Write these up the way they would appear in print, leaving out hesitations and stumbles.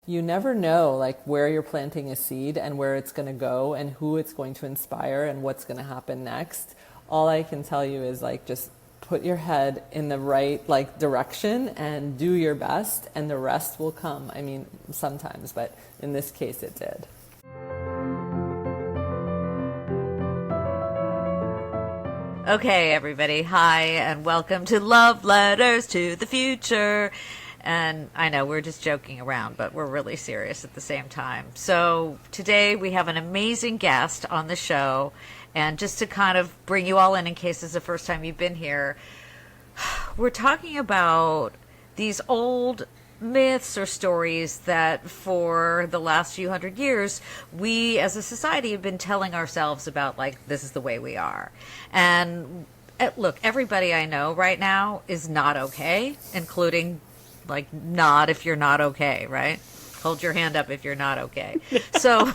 you never know like where you're planting a seed and where it's going to go and who it's going to inspire and what's going to happen next. All I can tell you is like just put your head in the right like direction and do your best, and the rest will come. I mean, sometimes, but in this case it did. Okay, everybody. Hi, and welcome to Love Letters to the Future. And I know we're just joking around, but we're really serious at the same time. So today we have an amazing guest on the show. And just to kind of bring you all in case this is the first time you've been here, we're talking about these old myths or stories that for the last few hundred years, we as a society have been telling ourselves about, like, this is the way we are. And look, everybody I know right now is not okay, including like nod if you're not okay, right? Hold your hand up if you're not okay. So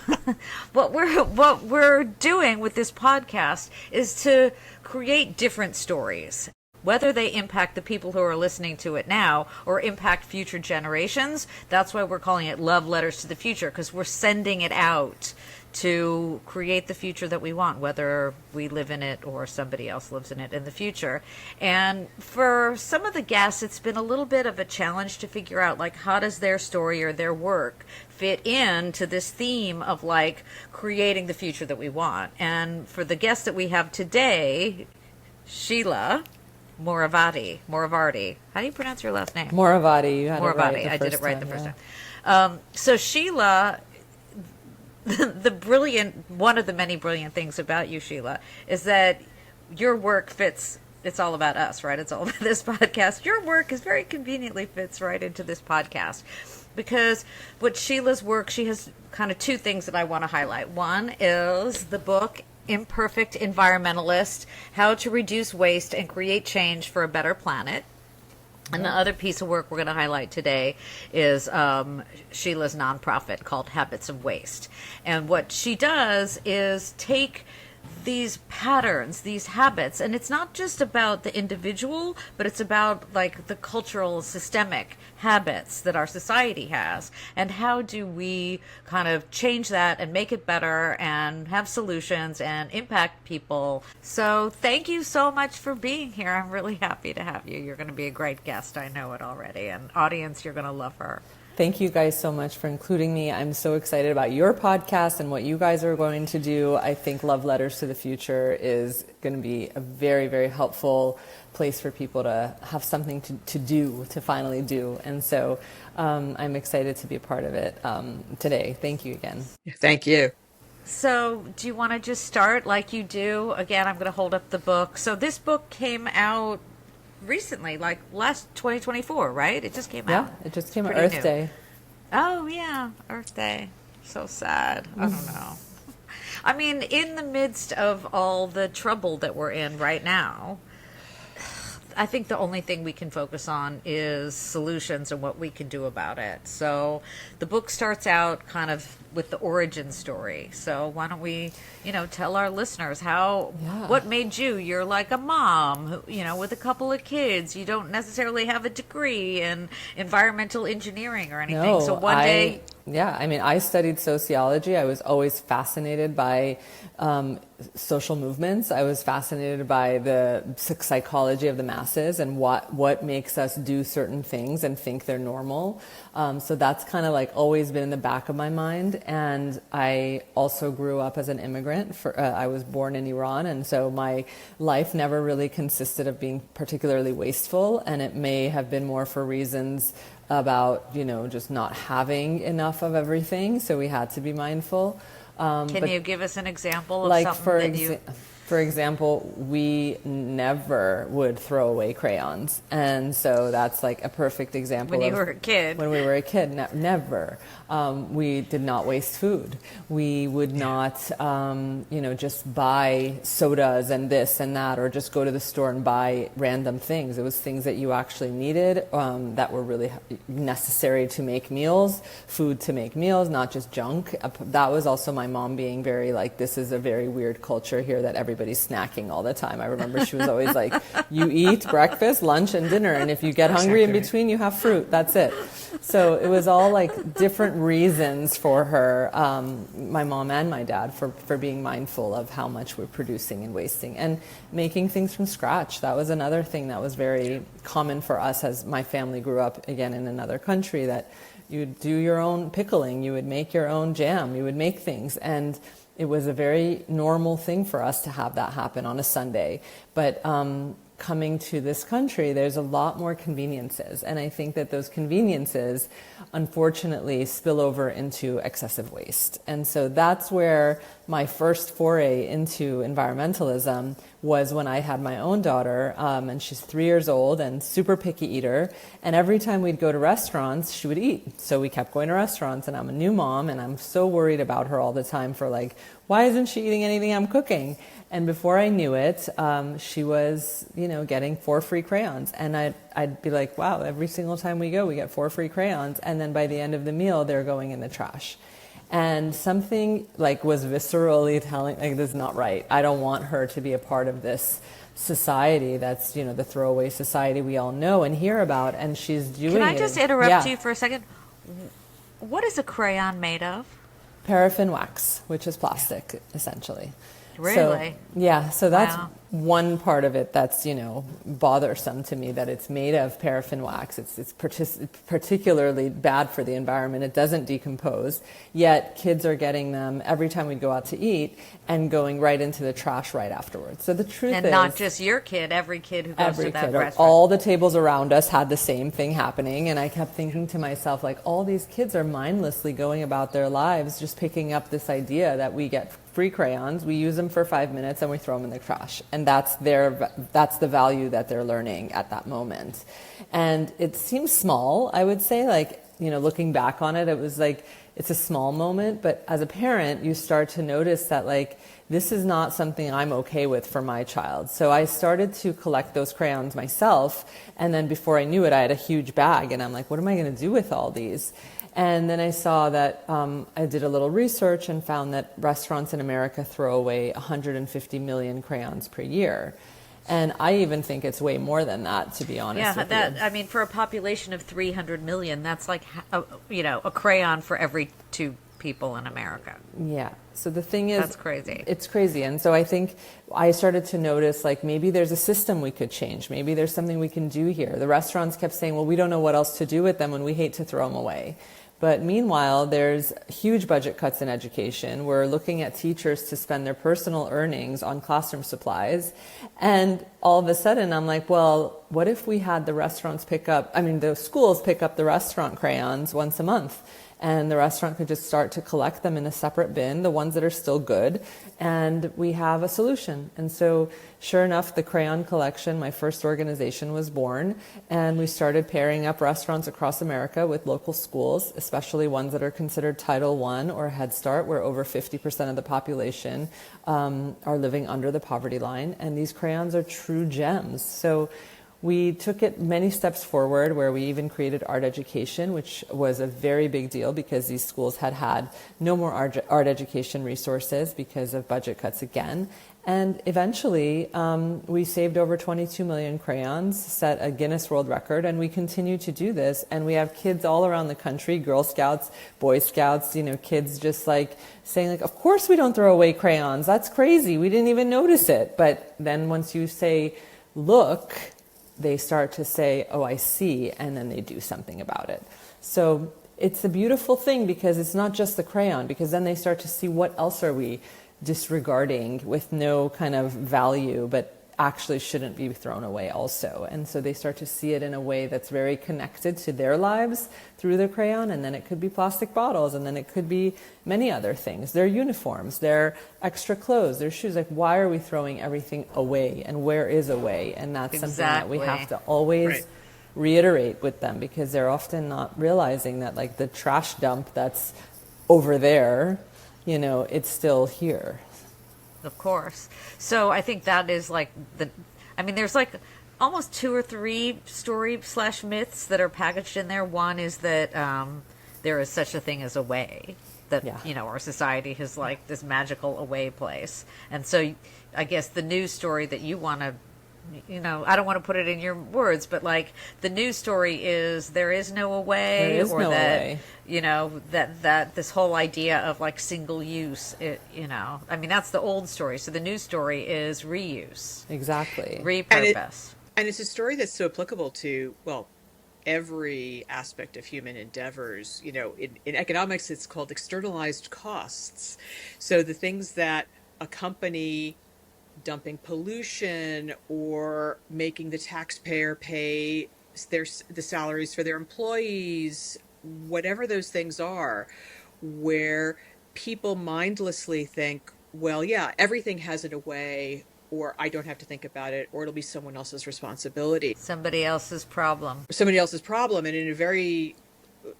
what we're doing with this podcast is to create different stories, whether they impact the people who are listening to it now or impact future generations. That's why we're calling it Love Letters to the Future, because we're sending it out to create the future that we want, whether we live in it or somebody else lives in it in the future. And for some of the guests, it's been a little bit of a challenge to figure out, like, how does their story or their work fit into this theme of, like, creating the future that we want. And for the guest that we have today, Sheila Moravati. How do you pronounce your last name? Moravati. You had Moravati. It right I did it right the first time. So Sheila, one of the many brilliant things about you, Sheila, is that your work fits. It's all about us, right? It's all about this podcast. Your work is very conveniently fits right into this podcast, because with Sheila's work, she has kind of two things that I want to highlight. One is the book Imperfect Environmentalist: How to Reduce Waste and Create Change for a Better Planet. And the other piece of work we're going to highlight today is Sheila's nonprofit called Habits of Waste. And what she does is take these patterns, these habits, and it's not just about the individual, but it's about like the cultural systemic habits that our society has, and how do we kind of change that and make it better and have solutions and impact people. So thank you so much for being here. I'm really happy to have you. You're going to be a great guest. I know it already. And audience, you're going to love her. Thank you guys so much for including me. I'm so excited about your podcast and what you guys are going to do. I think Love Letters to the Future is going to be a very, very helpful place for people to have something to finally do. And so I'm excited to be a part of it today. Thank you again. Thank you. So do you want to just start like you do? Again, I'm going to hold up the book. So this book came out recently, like last 2024, right? It just came out. Yeah, it just came out. Earth Day. Oh, yeah, Earth Day. So sad. I don't know. I mean, in the midst of all the trouble that we're in right now, I think the only thing we can focus on is solutions and what we can do about it. So the book starts out kind of with the origin story. So why don't we, tell our listeners what made you? You're like a mom, with a couple of kids. You don't necessarily have a degree in environmental engineering or anything. No, so one day... Yeah, I mean, I studied sociology. I was always fascinated by social movements. I was fascinated by the psychology of the masses and what makes us do certain things and think they're normal. So that's kind of like always been in the back of my mind. And I also grew up as an immigrant. I was born in Iran, and so my life never really consisted of being particularly wasteful, and it may have been more for reasons about, just not having enough of everything. So we had to be mindful. Can you give us an example of something for example, we never would throw away crayons. And so that's like a perfect example. When you were a kid. When we were a kid, never. We did not waste food. We would not, just buy sodas and this and that, or just go to the store and buy random things. It was things that you actually needed, that were really necessary to make meals, food to make meals, not just junk. That was also my mom being very like, this is a very weird culture here that everybody everybody's snacking all the time. I remember she was always like, you eat breakfast, lunch, and dinner, and if you get hungry in between, you have fruit. That's it. So it was all like different reasons for her, my mom and my dad, for being mindful of how much we're producing and wasting, and making things from scratch. That was another thing that was very common for us as my family grew up, again, in another country, that you would do your own pickling, you would make your own jam, you would make things. And it was a very normal thing for us to have that happen on a Sunday. But coming to this country, there's a lot more conveniences. And I think that those conveniences, unfortunately, spill over into excessive waste. And so that's where my first foray into environmentalism was when I had my own daughter, and she's 3 years old and super picky eater. And every time we'd go to restaurants, she would eat. So we kept going to restaurants, and I'm a new mom, and I'm so worried about her all the time for like, why isn't she eating anything I'm cooking? And before I knew it, she was, getting 4 free crayons. And I'd be like, wow, every single time we go, we get 4 free crayons. And then by the end of the meal, they're going in the trash. And something like was viscerally telling, like, this is not right. I don't want her to be a part of this society that's, the throwaway society we all know and hear about. And she's doing it. Can I just interrupt you for a second? What is a crayon made of? Paraffin wax, which is plastic, essentially. Really? So that's one part of it that's, bothersome to me, that it's made of paraffin wax. It's particularly bad for the environment. It doesn't decompose, yet kids are getting them every time we go out to eat and going right into the trash right afterwards. So the truth is... And not just your kid, every kid who goes to that restaurant. All the tables around us had the same thing happening, and I kept thinking to myself, like, all these kids are mindlessly going about their lives just picking up this idea that we get free crayons, we use them for 5 minutes, and we throw them in the trash. And that's the value that they're learning at that moment. And it seems small, I would say, like, looking back on it, it was like, it's a small moment, but as a parent, you start to notice that, like, this is not something I'm okay with for my child. So I started to collect those crayons myself, and then before I knew it, I had a huge bag, and I'm like, what am I going to do with all these? And then I saw that I did a little research and found that restaurants in America throw away 150 million crayons per year. And I even think it's way more than that, to be honest with you. I mean, for a population of 300 million, that's like, a crayon for every 2 people in America. Yeah. So the thing is... That's crazy. It's crazy. And so I think I started to notice, like, maybe there's a system we could change. Maybe there's something we can do here. The restaurants kept saying, well, we don't know what else to do with them, and we hate to throw them away. But meanwhile, there's huge budget cuts in education. We're looking at teachers to spend their personal earnings on classroom supplies. And all of a sudden, I'm like, well, what if we had the the schools pick up the restaurant crayons once a month? And the restaurant could just start to collect them in a separate bin, the ones that are still good, and we have a solution. And so, sure enough, the Crayon Collection, my first organization, was born, and we started pairing up restaurants across America with local schools, especially ones that are considered Title I or Head Start, where over 50% of the population are living under the poverty line. And these crayons are true gems. So we took it many steps forward, where we even created art education, which was a very big deal because these schools had no more art education resources because of budget cuts again. And eventually, we saved over 22 million crayons, set a Guinness World Record, and we continue to do this. And we have kids all around the country, Girl Scouts, Boy Scouts, kids just like saying, like, of course we don't throw away crayons. That's crazy. We didn't even notice it. But then once you say, look, they start to say, oh, I see, and then they do something about it. So it's a beautiful thing because it's not just the crayon, because then they start to see what else are we disregarding with no kind of value, but actually shouldn't be thrown away also. And so they start to see it in a way that's very connected to their lives through the crayon, and then it could be plastic bottles, and then it could be many other things. Their uniforms, their extra clothes, their shoes. Like, why are we throwing everything away, and where is away? And that's something that we have to always reiterate with them, because they're often not realizing that, like, the trash dump that's over there, it's still here. Of course. So I think that is like there's like almost 2 or 3 story/myths that are packaged in there. One is that there is such a thing as away, that, Yeah. our society has like this magical away place. And so I guess the news story that you want to, I don't want to put it in your words, but like the news story is there is no away, There is or no that, away. that this whole idea of like single use, I mean, that's the old story. So the new story is reuse, Exactly. repurpose. And it's a story that's so applicable to, well, every aspect of human endeavors. In economics, it's called externalized costs. So the things that accompany dumping pollution or making the taxpayer pay the salaries for their employees, whatever those things are, where people mindlessly think, well, yeah, everything has it away, or I don't have to think about it, or it'll be someone else's responsibility. Somebody else's problem. Somebody else's problem, and in a very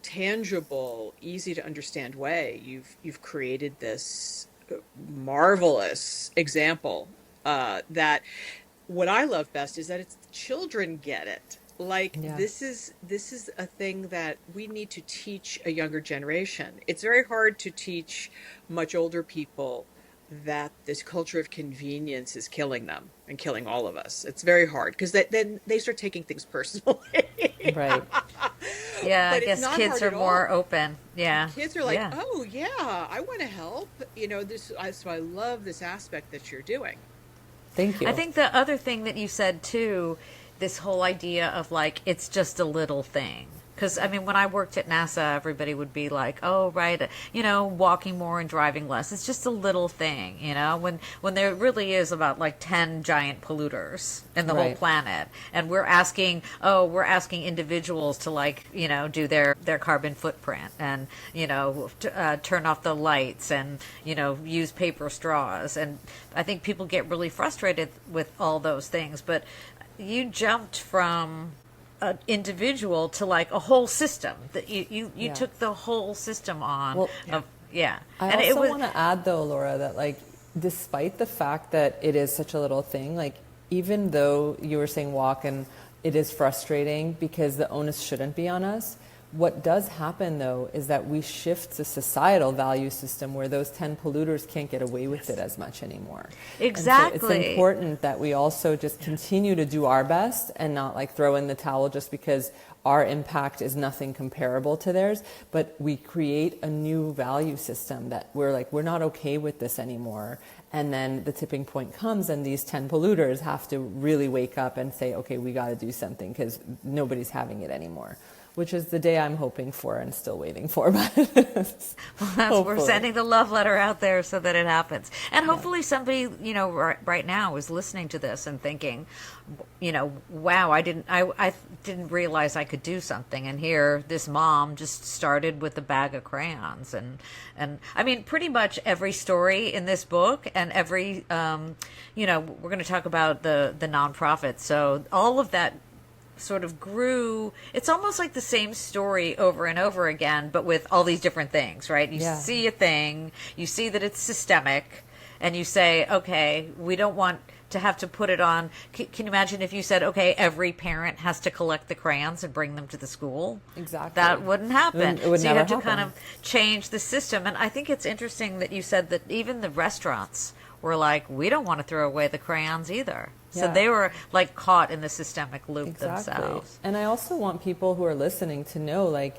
tangible, easy to understand way, you've created this marvelous example that what I love best is that it's children get it. Like, Yeah. this is a thing that we need to teach a younger generation. It's very hard to teach much older people that this culture of convenience is killing them and killing all of us. It's very hard because then they start taking things personally. Right. Yeah, But I it's guess not kids hard are at more all. open. Yeah. Kids are like, Yeah. oh yeah, I want to help. So I love this aspect that you're doing. Thank you. I think the other thing that you said too, this whole idea of like, it's just a little thing. Because, I mean, when I worked at NASA, everybody would be like, oh, right, walking more and driving less. It's just a little thing, when there really is about like 10 giant polluters in the whole Right. planet. And we're asking individuals to like, do their carbon footprint and, turn off the lights and, use paper straws. And I think people get really frustrated with all those things. But you jumped from an individual to like a whole system, that you Yeah. took the whole system on. Well, yeah. I And also want to add, though, Laura, that like, despite the fact that it is such a little thing, like, even though you were saying walk and it is frustrating because the onus shouldn't be on us, what does happen, though, is that we shift the societal value system where those 10 polluters can't get away with it as much anymore. Exactly. And so it's important that we also just continue to do our best and not like throw in the towel just because our impact is nothing comparable to theirs, but we create a new value system that we're not okay with this anymore. And then the tipping point comes and these 10 polluters have to really wake up and say, okay, we got to do something because nobody's having it anymore. Which is the day I'm hoping for and still waiting for. But we're sending the love letter out there so that it happens. And hopefully somebody, right now is listening to this and thinking, wow, I didn't realize I could do something. And here this mom just started with a bag of crayons. And I mean, pretty much every story in this book and every, we're going to talk about the nonprofit. So all of that sort of grew. It's almost like the same story over and over again, but with all these different things, right? You Yeah. see a thing, you see that it's systemic, and you say, okay, we don't want to have to put it on. Can you imagine if you said, okay, every parent has to collect the crayons and bring them to the school? Exactly. That wouldn't happen. It would so never you have to happen. kind of change the system. And I think it's interesting that you said that even the restaurants were like, we don't want to throw away the crayons either. So Yeah. they were like caught in the systemic loop Exactly. themselves. And I also want people who are listening to know, like,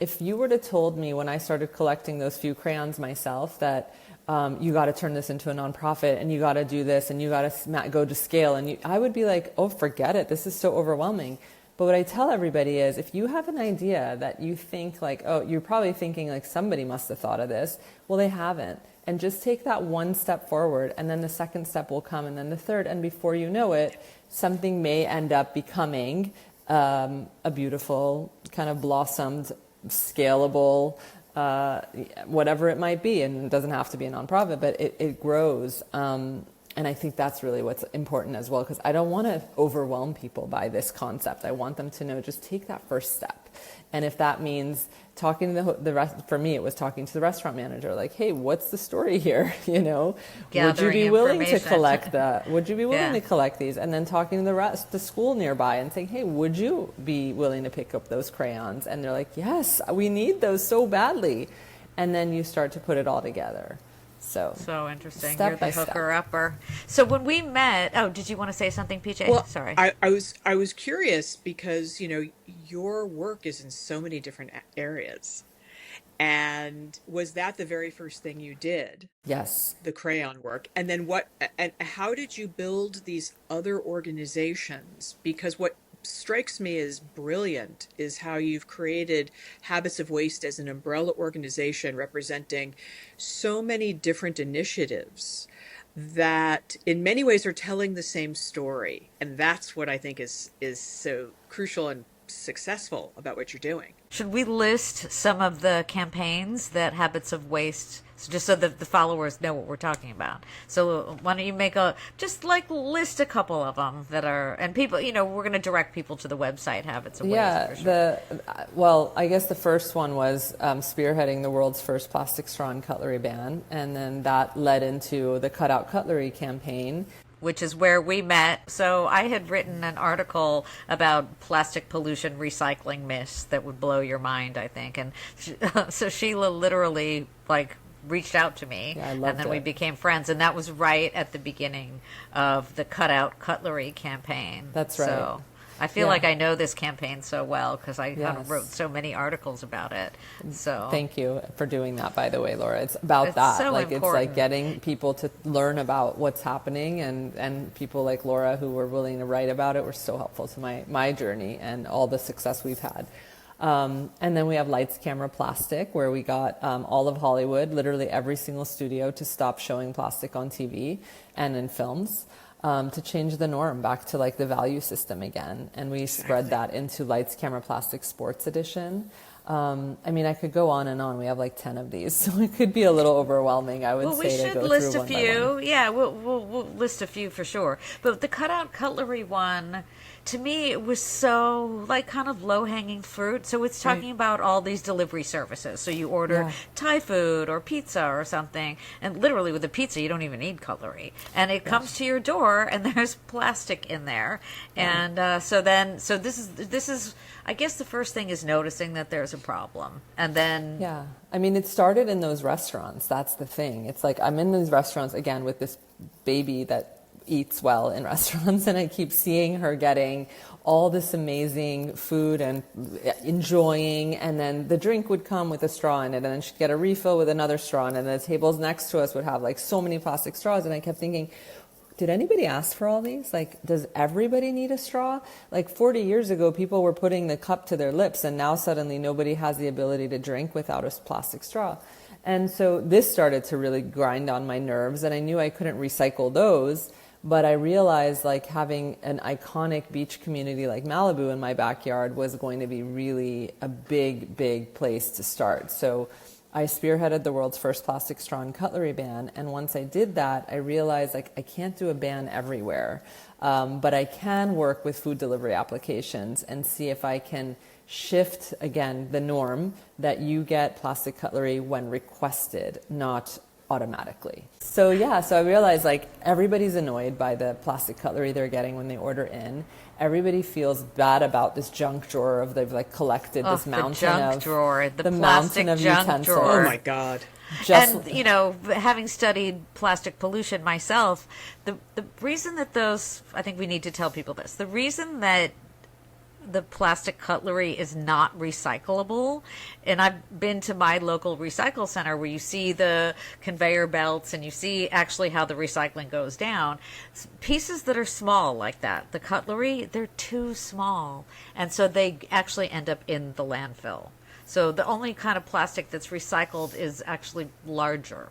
if you were to told me when I started collecting those few crayons myself that you got to turn this into a nonprofit and you got to do this and you got to go to scale, and I would be like, oh, forget it. This is so overwhelming. But what I tell everybody is, if you have an idea that you think like, oh, you're probably thinking like somebody must have thought of this. Well, they haven't. And just take that one step forward, and then the second step will come, and then the third. And before you know it, something may end up becoming a beautiful, kind of blossomed, scalable, whatever it might be. And it doesn't have to be a nonprofit, but it grows. And I think that's really what's important as well, because I don't want to overwhelm people by this concept. I want them to know, just take that first step. And if that means talking to the rest, for me, it was talking to the restaurant manager, like, hey, what's the story here? You know, would you be willing to collect that? Would you be willing to collect these? And then talking to the school nearby and saying, hey, would you be willing to pick up those crayons? And they're like, yes, we need those so badly. And then you start to put it all together. So interesting. Step You're by the step. hooker upper. So when we met, did you want to say something, PJ? Well, Sorry. I was curious because, you know, your work is in so many different areas. And was that the very first thing you did? Yes. The crayon work. And then how did you build these other organizations? Because what strikes me as brilliant is how you've created Habits of Waste as an umbrella organization representing so many different initiatives that in many ways are telling the same story. And that's what I think is so crucial and successful about what you're doing. Should we list some of the campaigns that Habits of Waste, just so that the followers know what we're talking about? So why don't you list a couple of them that are, and people, you know, we're going to direct people to the website Habits of Waste. For sure. I guess the first one was spearheading the world's first plastic straw and cutlery ban, and then that led into the Cut Out Cutlery campaign, which is where we met. So I had written an article about plastic pollution recycling myths that would blow your mind, I think. And so Sheila literally reached out to me, and then we became friends. And that was right at the beginning of the Cut Out Cutlery campaign. That's right. So I feel like I know this campaign so well because I kind of wrote so many articles about it. So thank you for doing that, by the way, Laura. It's about that. So it's important. like getting people to learn about what's happening, and people like Laura who were willing to write about it were so helpful to my journey and all the success we've had. And then we have Lights, Camera, Plastic, where we got all of Hollywood, literally every single studio, to stop showing plastic on TV and in films. To change the norm back to the value system again. And we spread that into Lights, Camera, Plastic Sports Edition. I mean, I could go on and on. We have 10 of these, so it could be a little overwhelming, I would say, to go through one by one. Well, we should list a few. Yeah, we'll list a few for sure. But the Cut Out Cutlery one, to me, it was so kind of low-hanging fruit. So it's talking about all these delivery services. So you order Thai food or pizza or something, and literally with the pizza, you don't even need cutlery. And it comes to your door, and there's plastic in there. And so this is, I guess the first thing is noticing that there's a problem. And then... Yeah. I mean, it started in those restaurants. That's the thing. It's I'm in these restaurants, again, with this baby that eats well in restaurants, and I keep seeing her getting all this amazing food and enjoying, and then the drink would come with a straw in it, and then she'd get a refill with another straw, and then the tables next to us would have so many plastic straws, and I kept thinking, did anybody ask for all these? Does everybody need a straw? 40 years ago, people were putting the cup to their lips, and now suddenly nobody has the ability to drink without a plastic straw. And so this started to really grind on my nerves, and I knew I couldn't recycle those. But I realized having an iconic beach community like Malibu in my backyard was going to be really a big, big place to start. So I spearheaded the world's first plastic straw and cutlery ban. And once I did that, I realized I can't do a ban everywhere. But I can work with food delivery applications and see if I can shift, again, the norm that you get plastic cutlery when requested, not automatically. So I realized everybody's annoyed by the plastic cutlery they're getting when they order in. Everybody feels bad about this junk drawer of they've collected this mountain of the plastic junk utensils. drawer. Oh my God. And having studied plastic pollution myself, the reason that I think we need to tell people this, the reason that the plastic cutlery is not recyclable, and I've been to my local recycle center where you see the conveyor belts and you see actually how the recycling goes down. Pieces that are small like that, the cutlery, they're too small, and so they actually end up in the landfill. So the only kind of plastic that's recycled is actually larger.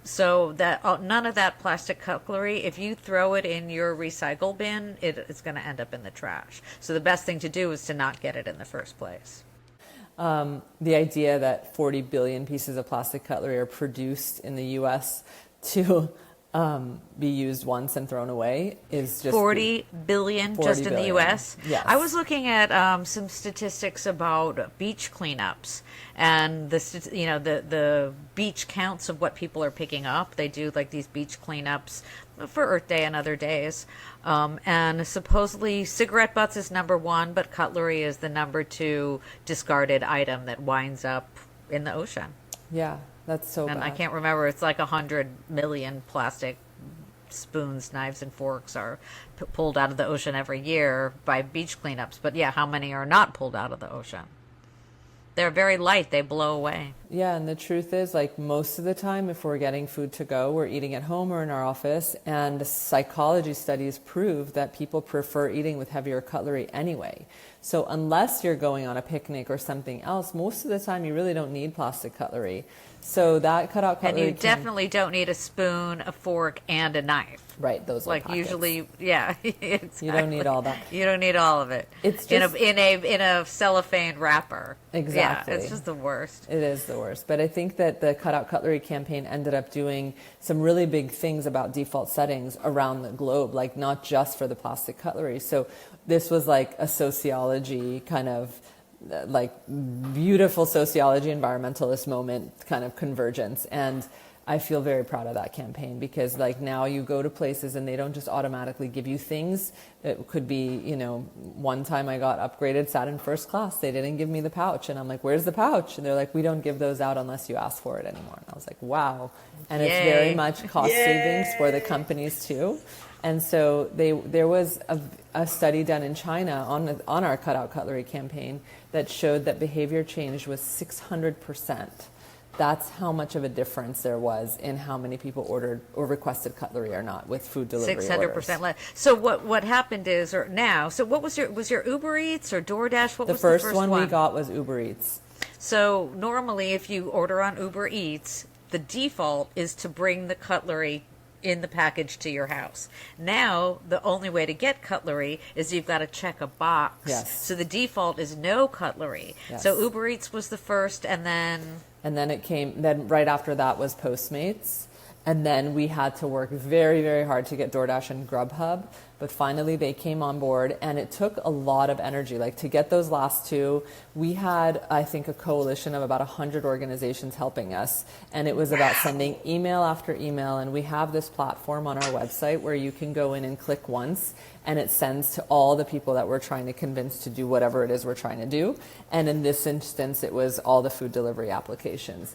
So that none of that plastic cutlery, if you throw it in your recycle bin, it's going to end up in the trash. So the best thing to do is to not get it in the first place. The idea that 40 billion pieces of plastic cutlery are produced in the U.S. to be used once and thrown away is just 40 billion 40 just in billion. the U.S. Yes. I was looking at some statistics about beach cleanups and the beach counts of what people are picking up. They do like these beach cleanups for Earth Day and other days. And supposedly cigarette butts is number one, but cutlery is the number two discarded item that winds up in the ocean. Yeah, that's so And bad. I can't remember, it's like 100 million plastic spoons, knives, and forks are pulled out of the ocean every year by beach cleanups. But yeah, how many are not pulled out of the ocean? They're very light, they blow away. Yeah, and the truth is, like, most of the time, if we're getting food to go, we're eating at home or in our office, and psychology studies prove that people prefer eating with heavier cutlery anyway. So unless you're going on a picnic or something else, most of the time you really don't need plastic cutlery. So that cutout And cutlery you definitely don't need a spoon, a fork, and a knife. Right, those Like packets. usually, yeah, exactly. You don't need all that. You don't need all of it. It's just in a cellophane wrapper. Exactly. Yeah, it's just the worst. It is the worst. But I think that the Cut Out Cutlery campaign ended up doing some really big things about default settings around the globe, like not just for the plastic cutlery. So this was like a sociology kind of like beautiful sociology environmentalist moment kind of convergence. And I feel very proud of that campaign because like now you go to places and they don't just automatically give you things. It could be, you know, one time I got upgraded, sat in first class. They didn't give me the pouch. And I'm like, where's the pouch? And they're like, we don't give those out unless you ask for it anymore. And I was like, wow. And Yay. it's very much cost savings for the companies too. And so there was a study done in China on our Cut Out Cutlery campaign that showed that behavior change was 600%. That's how much of a difference there was in how many people ordered or requested cutlery or not with food delivery 600% less. So what happened is, or now, so what was your Uber Eats or DoorDash? What The was first the first one one we got was Uber Eats. So normally if you order on Uber Eats, the default is to bring the cutlery in the package to your house. Now, the only way to get cutlery is you've got to check a box. Yes. So the default is no cutlery. Yes. So Uber Eats was the first, and then Then right after that was Postmates. And then we had to work very, very hard to get DoorDash and Grubhub. But finally they came on board and it took a lot of energy. Like to get those last two, we had, I think, a coalition of about 100 organizations helping us. And it was about sending email after email. And we have this platform on our website where you can go in and click once and it sends to all the people that we're trying to convince to do whatever it is we're trying to do. And in this instance, it was all the food delivery applications.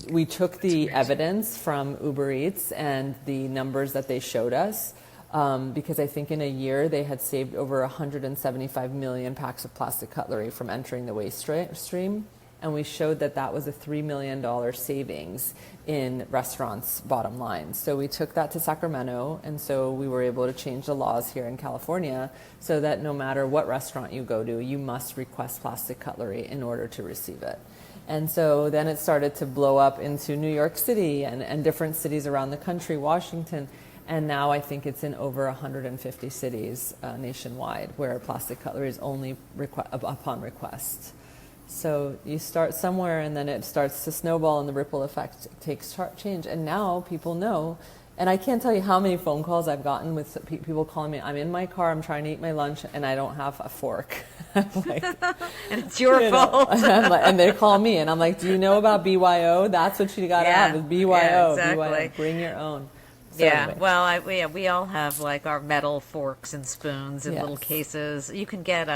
We took the evidence from Uber Eats and the numbers that they showed us because I think in a year they had saved over 175 million packs of plastic cutlery from entering the waste stream. And we showed that that was a $3 million savings in restaurants' bottom line. So we took that to Sacramento, and so we were able to change the laws here in California so that no matter what restaurant you go to, you must request plastic cutlery in order to receive it. And so then it started to blow up into New York City and different cities around the country, Washington. And now I think it's in over 150 cities nationwide where plastic cutlery is only upon request. So you start somewhere and then it starts to snowball and the ripple effect takes change. And now people know. And I can't tell you how many phone calls I've gotten with people calling me, I'm in my car, I'm trying to eat my lunch, and I don't have a fork. Like, and it's your fault. And they call me, and I'm like, do you know about BYO? That's what you got to have, is BYO. Yeah, exactly. BYO. Bring your own. So Yeah, anyway. well, we all have like our metal forks and spoons in Yes. little cases. You can get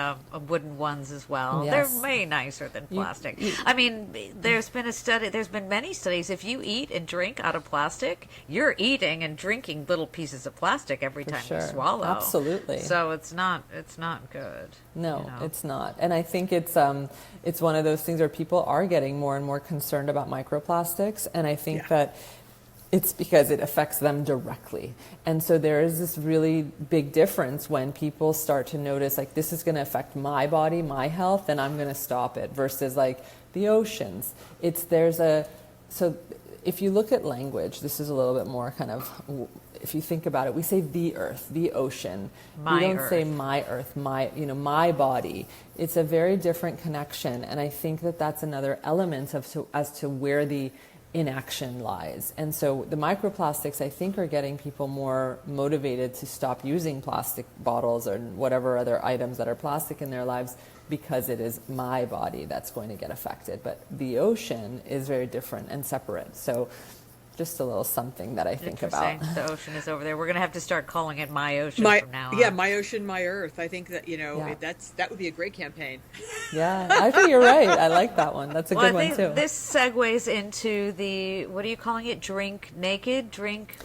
wooden ones as well. Yes. They're way nicer than plastic. you- I mean, there's been many studies. If you eat and drink out of plastic, you're eating and drinking little pieces of plastic every time you sure. swallow. Absolutely. So it's not good. No, you know? it's not. And I think it's one of those things where people are getting more and more concerned about microplastics. And I think that it's because it affects them directly. And so there is this really big difference when people start to notice, like, this is going to affect my body, my health, and I'm going to stop it, versus like the oceans. So if you look at language, this is a little bit more kind of, if you think about it, we say the earth, the ocean. My we don't earth. say my earth, my body. It's a very different connection. And I think that that's another element as to where the inaction lies. And so the microplastics, I think, are getting people more motivated to stop using plastic bottles or whatever other items that are plastic in their lives, because it is my body that's going to get affected. But the ocean is very different and separate. So just a little something that I think about. The ocean is over there. We're going to have to start calling it My Ocean from now on. Yeah, My Ocean, My Earth. I think that, that would be a great campaign. Yeah, I think you're right. I like that one. That's a good one, too. This segues into the, what are you calling it? Drink naked?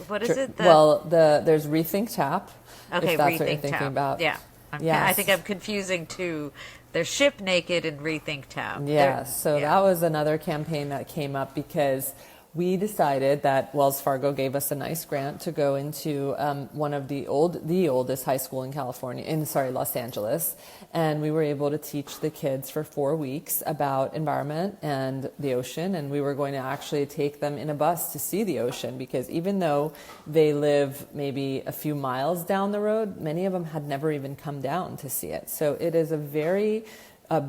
What is it? There's Rethink Tap. Okay, if that's Rethink what you're thinking Tap. about. Yeah. I think I'm confusing two. There's Ship Naked and Rethink Tap. Yeah, that was another campaign that came up because we decided that Wells Fargo gave us a nice grant to go into one of the oldest high school in Los Angeles. And we were able to teach the kids for 4 weeks about environment and the ocean. And we were going to actually take them in a bus to see the ocean, because even though they live maybe a few miles down the road, many of them had never even come down to see it. So it is a very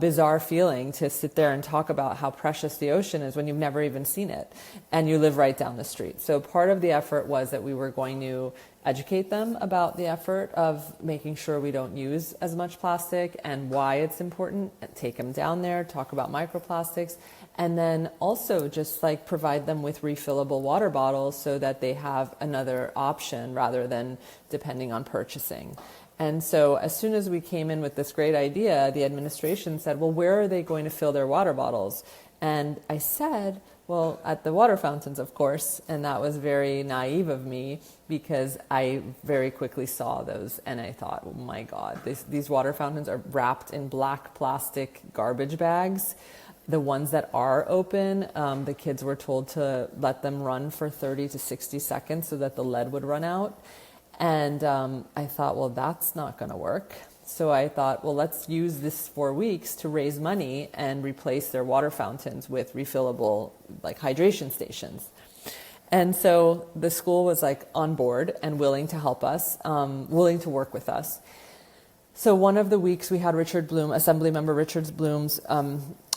bizarre feeling to sit there and talk about how precious the ocean is when you've never even seen it and you live right down the street. So part of the effort was that we were going to educate them about the effort of making sure we don't use as much plastic and why it's important, and take them down there, talk about microplastics, and then also just like provide them with refillable water bottles so that they have another option rather than depending on purchasing. And so as soon as we came in with this great idea, the administration said, well, where are they going to fill their water bottles? And I said, well, at the water fountains, of course. And that was very naive of me, because I very quickly saw those and I thought, oh my God, these water fountains are wrapped in black plastic garbage bags. The ones that are open, the kids were told to let them run for 30 to 60 seconds so that the lead would run out. And I thought, well, that's not going to work. So I thought, well, let's use this 4 weeks to raise money and replace their water fountains with refillable, like, hydration stations. And so the school was like on board and willing to help us, willing to work with us. So one of the weeks we had Richard Bloom, Assemblymember Richard Bloom's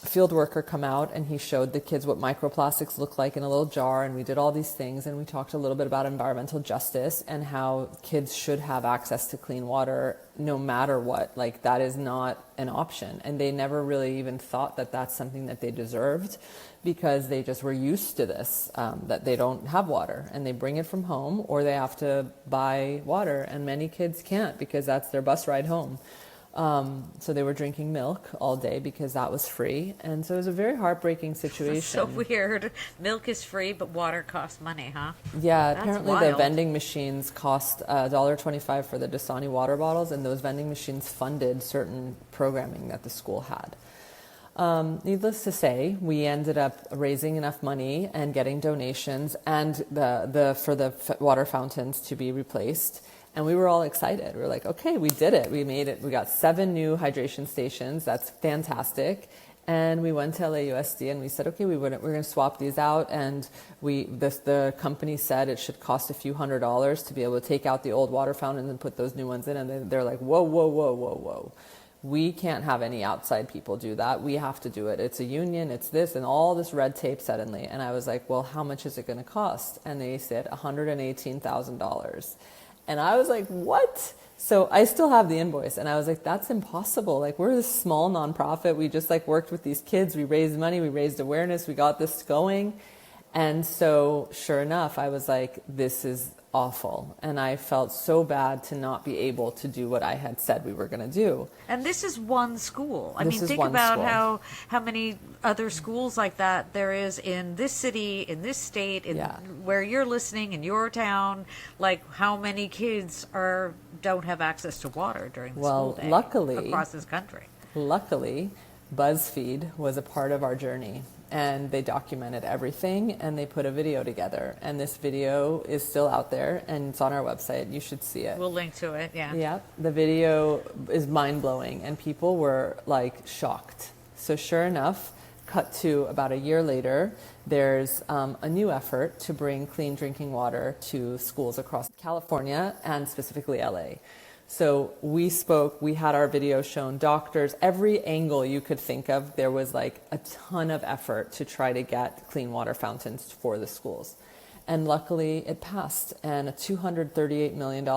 field worker, come out, and he showed the kids what microplastics look like in a little jar, and we did all these things, and we talked a little bit about environmental justice and how kids should have access to clean water no matter what. Like, that is not an option, and they never really even thought that that's something that they deserved, because they just were used to this, that they don't have water and they bring it from home, or they have to buy water, and many kids can't because that's their bus ride home. So they were drinking milk all day because that was free. And so it was a very heartbreaking situation. That's so weird. Milk is free, but water costs money, huh? Yeah, That's apparently wild. the vending machines cost $1.25 for the Dasani water bottles, and those vending machines funded certain programming that the school had. Needless to say, we ended up raising enough money and getting donations and for the water fountains to be replaced. And we were all excited. We were like, okay, we did it. We made it. We got 7 new hydration stations. That's fantastic. And we went to LAUSD and we said, okay, we're going to swap these out. And the company said it should cost a few $100s to be able to take out the old water fountains and put those new ones in. And they're like, whoa, whoa, whoa, whoa, whoa. We can't have any outside people do that. We have to do it. It's a union, it's this, and all this red tape suddenly. And I was like, well, how much is it going to cost? And they said $118,000. And I was like, what? So I still have the invoice. And I was like, that's impossible. Like, we're this small nonprofit. We just worked with these kids. We raised money. We raised awareness. We got this going. And so sure enough, I was like, this is awful. And I felt so bad to not be able to do what I had said we were going to do. And this is one school. I This mean, is think one about school. how many other schools like that there is in this city, in this state, where you're listening, in your town. Like, how many kids don't have access to water during the school day across this country? Luckily, BuzzFeed was a part of our journey. And they documented everything, and they put a video together. And this video is still out there, and it's on our website. You should see it. We'll link to it, yeah. Yeah, the video is mind-blowing, and people were, shocked. So sure enough, cut to about a year later, there's a new effort to bring clean drinking water to schools across California and specifically LA. So we spoke, we had our video shown, doctors, every angle you could think of, there was like a ton of effort to try to get clean water fountains for the schools. And luckily it passed, and a $238 million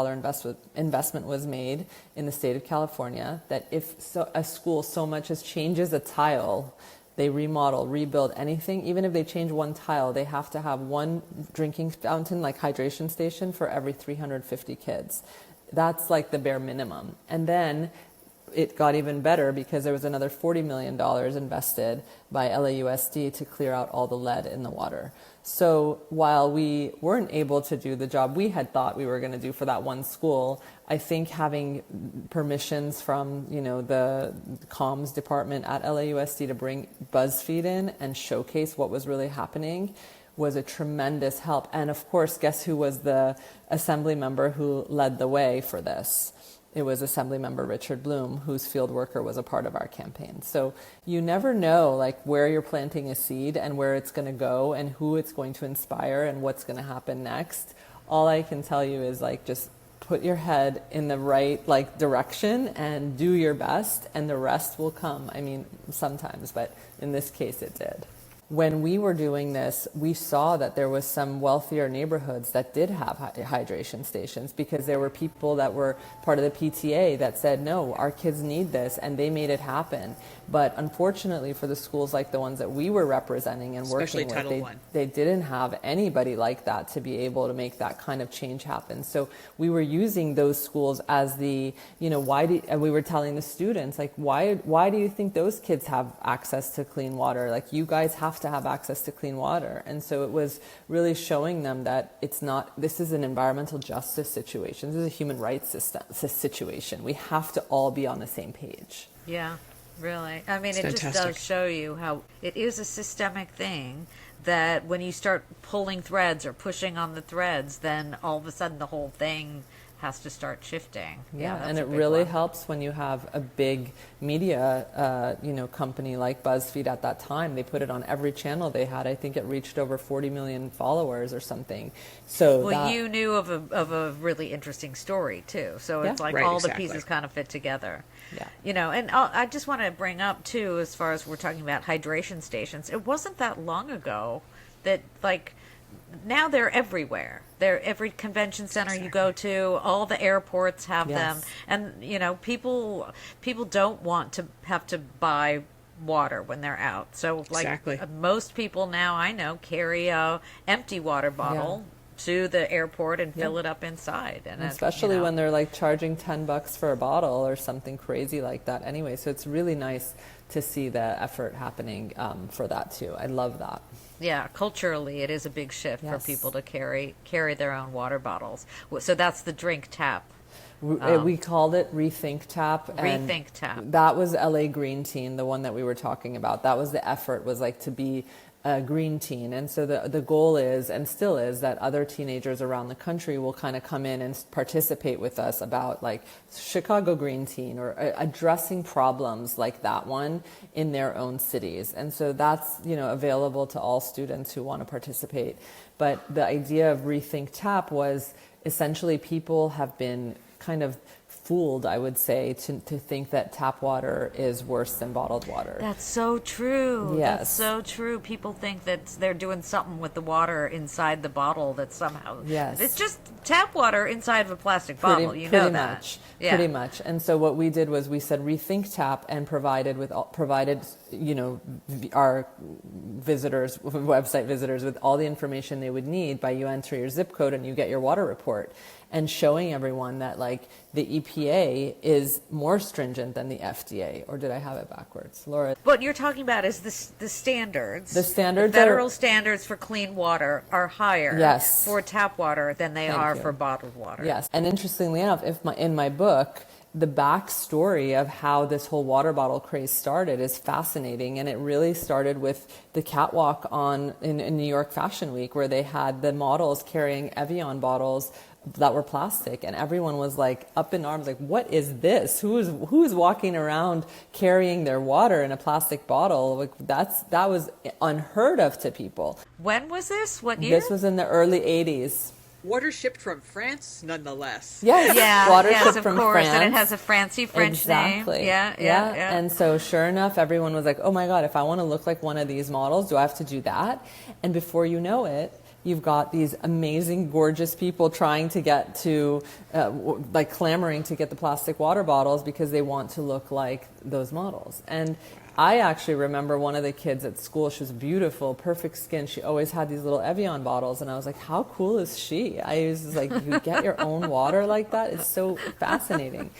investment was made in the state of California, that if a school so much as changes a tile, they remodel, rebuild anything, even if they change one tile, they have to have one drinking fountain, like hydration station, for every 350 kids. That's like the bare minimum. And then it got even better because there was another $40 million invested by LAUSD to clear out all the lead in the water. So while we weren't able to do the job we had thought we were going to do for that one school, I think having permissions from, the comms department at LAUSD to bring BuzzFeed in and showcase what was really happening was a tremendous help. And of course, guess who was the assembly member who led the way for this? It was Assemblymember Richard Bloom, whose field worker was a part of our campaign. So you never know like where you're planting a seed and where it's going to go and who it's going to inspire and what's going to happen next. All I can tell you is like just put your head in the right like direction and do your best, and the rest will come. I mean, sometimes, but in this case it did. When we were doing this, we saw that there was some wealthier neighborhoods that did have hydration stations, because there were people that were part of the PTA that said, no, our kids need this, and they made it happen. But unfortunately for the schools like the ones that we were representing and Especially working with, Title I. they didn't have anybody like that to be able to make that kind of change happen. So we were using those schools as the, and we were telling the students, like, why do you think those kids have access to clean water? Like, you guys have to have access to clean water. And so it was really showing them that this is an environmental justice situation. This is a human rights situation. We have to all be on the same page. Yeah, really. I mean, It's it fantastic. just does show you how it is a systemic thing, that when you start pulling threads or pushing on the threads, then all of a sudden the whole thing has to start shifting. Yeah, that's and a it big really one. helps when you have a big media, company like BuzzFeed at that time. They put it on every channel they had. I think it reached over 40 million followers or something. So Well, you knew of a really interesting story too, so it's Yeah. like Right, all exactly. the pieces kind of fit together. Yeah. And I just want to bring up too, as far as we're talking about hydration stations, it wasn't that long ago that like now they're everywhere. They're every convention center you go to, all the airports have them, Yes. and people don't want to have to buy water when they're out. So like Exactly. most people now I know carry a empty water bottle to the airport and fill it up inside, and especially when they're like charging $10 for a bottle or something crazy like that anyway. So it's really nice to see the effort happening for that too. I love that. Yeah, culturally, it is a big shift for Yes. people to carry their own water bottles. So that's the drink tap. We called it Rethink Tap. And Rethink Tap. That was LA Green Teen, the one that we were talking about. That was the effort, was like to be a green teen. And so the goal is, and still is, that other teenagers around the country will kind of come in and participate with us about like Chicago Green Teen, or addressing problems like that one in their own cities. And so that's, available to all students who want to participate. But the idea of Rethink Tap was essentially people have been kind of fooled, I would say, to think that tap water is worse than bottled water. That's so true. Yes. That's so true. People think that they're doing something with the water inside the bottle that somehow... Yes. It's just tap water inside of a plastic bottle. You know that. Much. Yeah. Pretty much. And so what we did was we said Rethink Tap, and provided our visitors, website visitors, with all the information they would need. By you enter your zip code and you get your water report, and showing everyone that like the EPA is more stringent than the FDA. Or did I have it backwards, Laura? What you're talking about is the standards. The standards The federal are- standards for clean water are higher Yes. for tap water than they Thank are you. for bottled water. Yes, and interestingly enough, in my book, the backstory of how this whole water bottle craze started is fascinating, and it really started with the catwalk in New York Fashion Week, where they had the models carrying Evian bottles that were plastic, and everyone was like up in arms, like, what is this? Who is walking around carrying their water in a plastic bottle? Like that was unheard of to people. When was this? What year? This was in the early 80s. water shipped from France, nonetheless. Yes, Yeah, water yes, shipped of from course, France. and it has a fancy French Exactly. name. Yeah. And so sure enough, everyone was like, oh my God, if I want to look like one of these models, do I have to do that? And before you know it, you've got these amazing, gorgeous people trying to get to, like clamoring to get the plastic water bottles because they want to look like those models. And I actually remember one of the kids at school, she was beautiful, perfect skin. She always had these little Evian bottles. And I was like, how cool is she? I was like, you get your own water like that? It's so fascinating.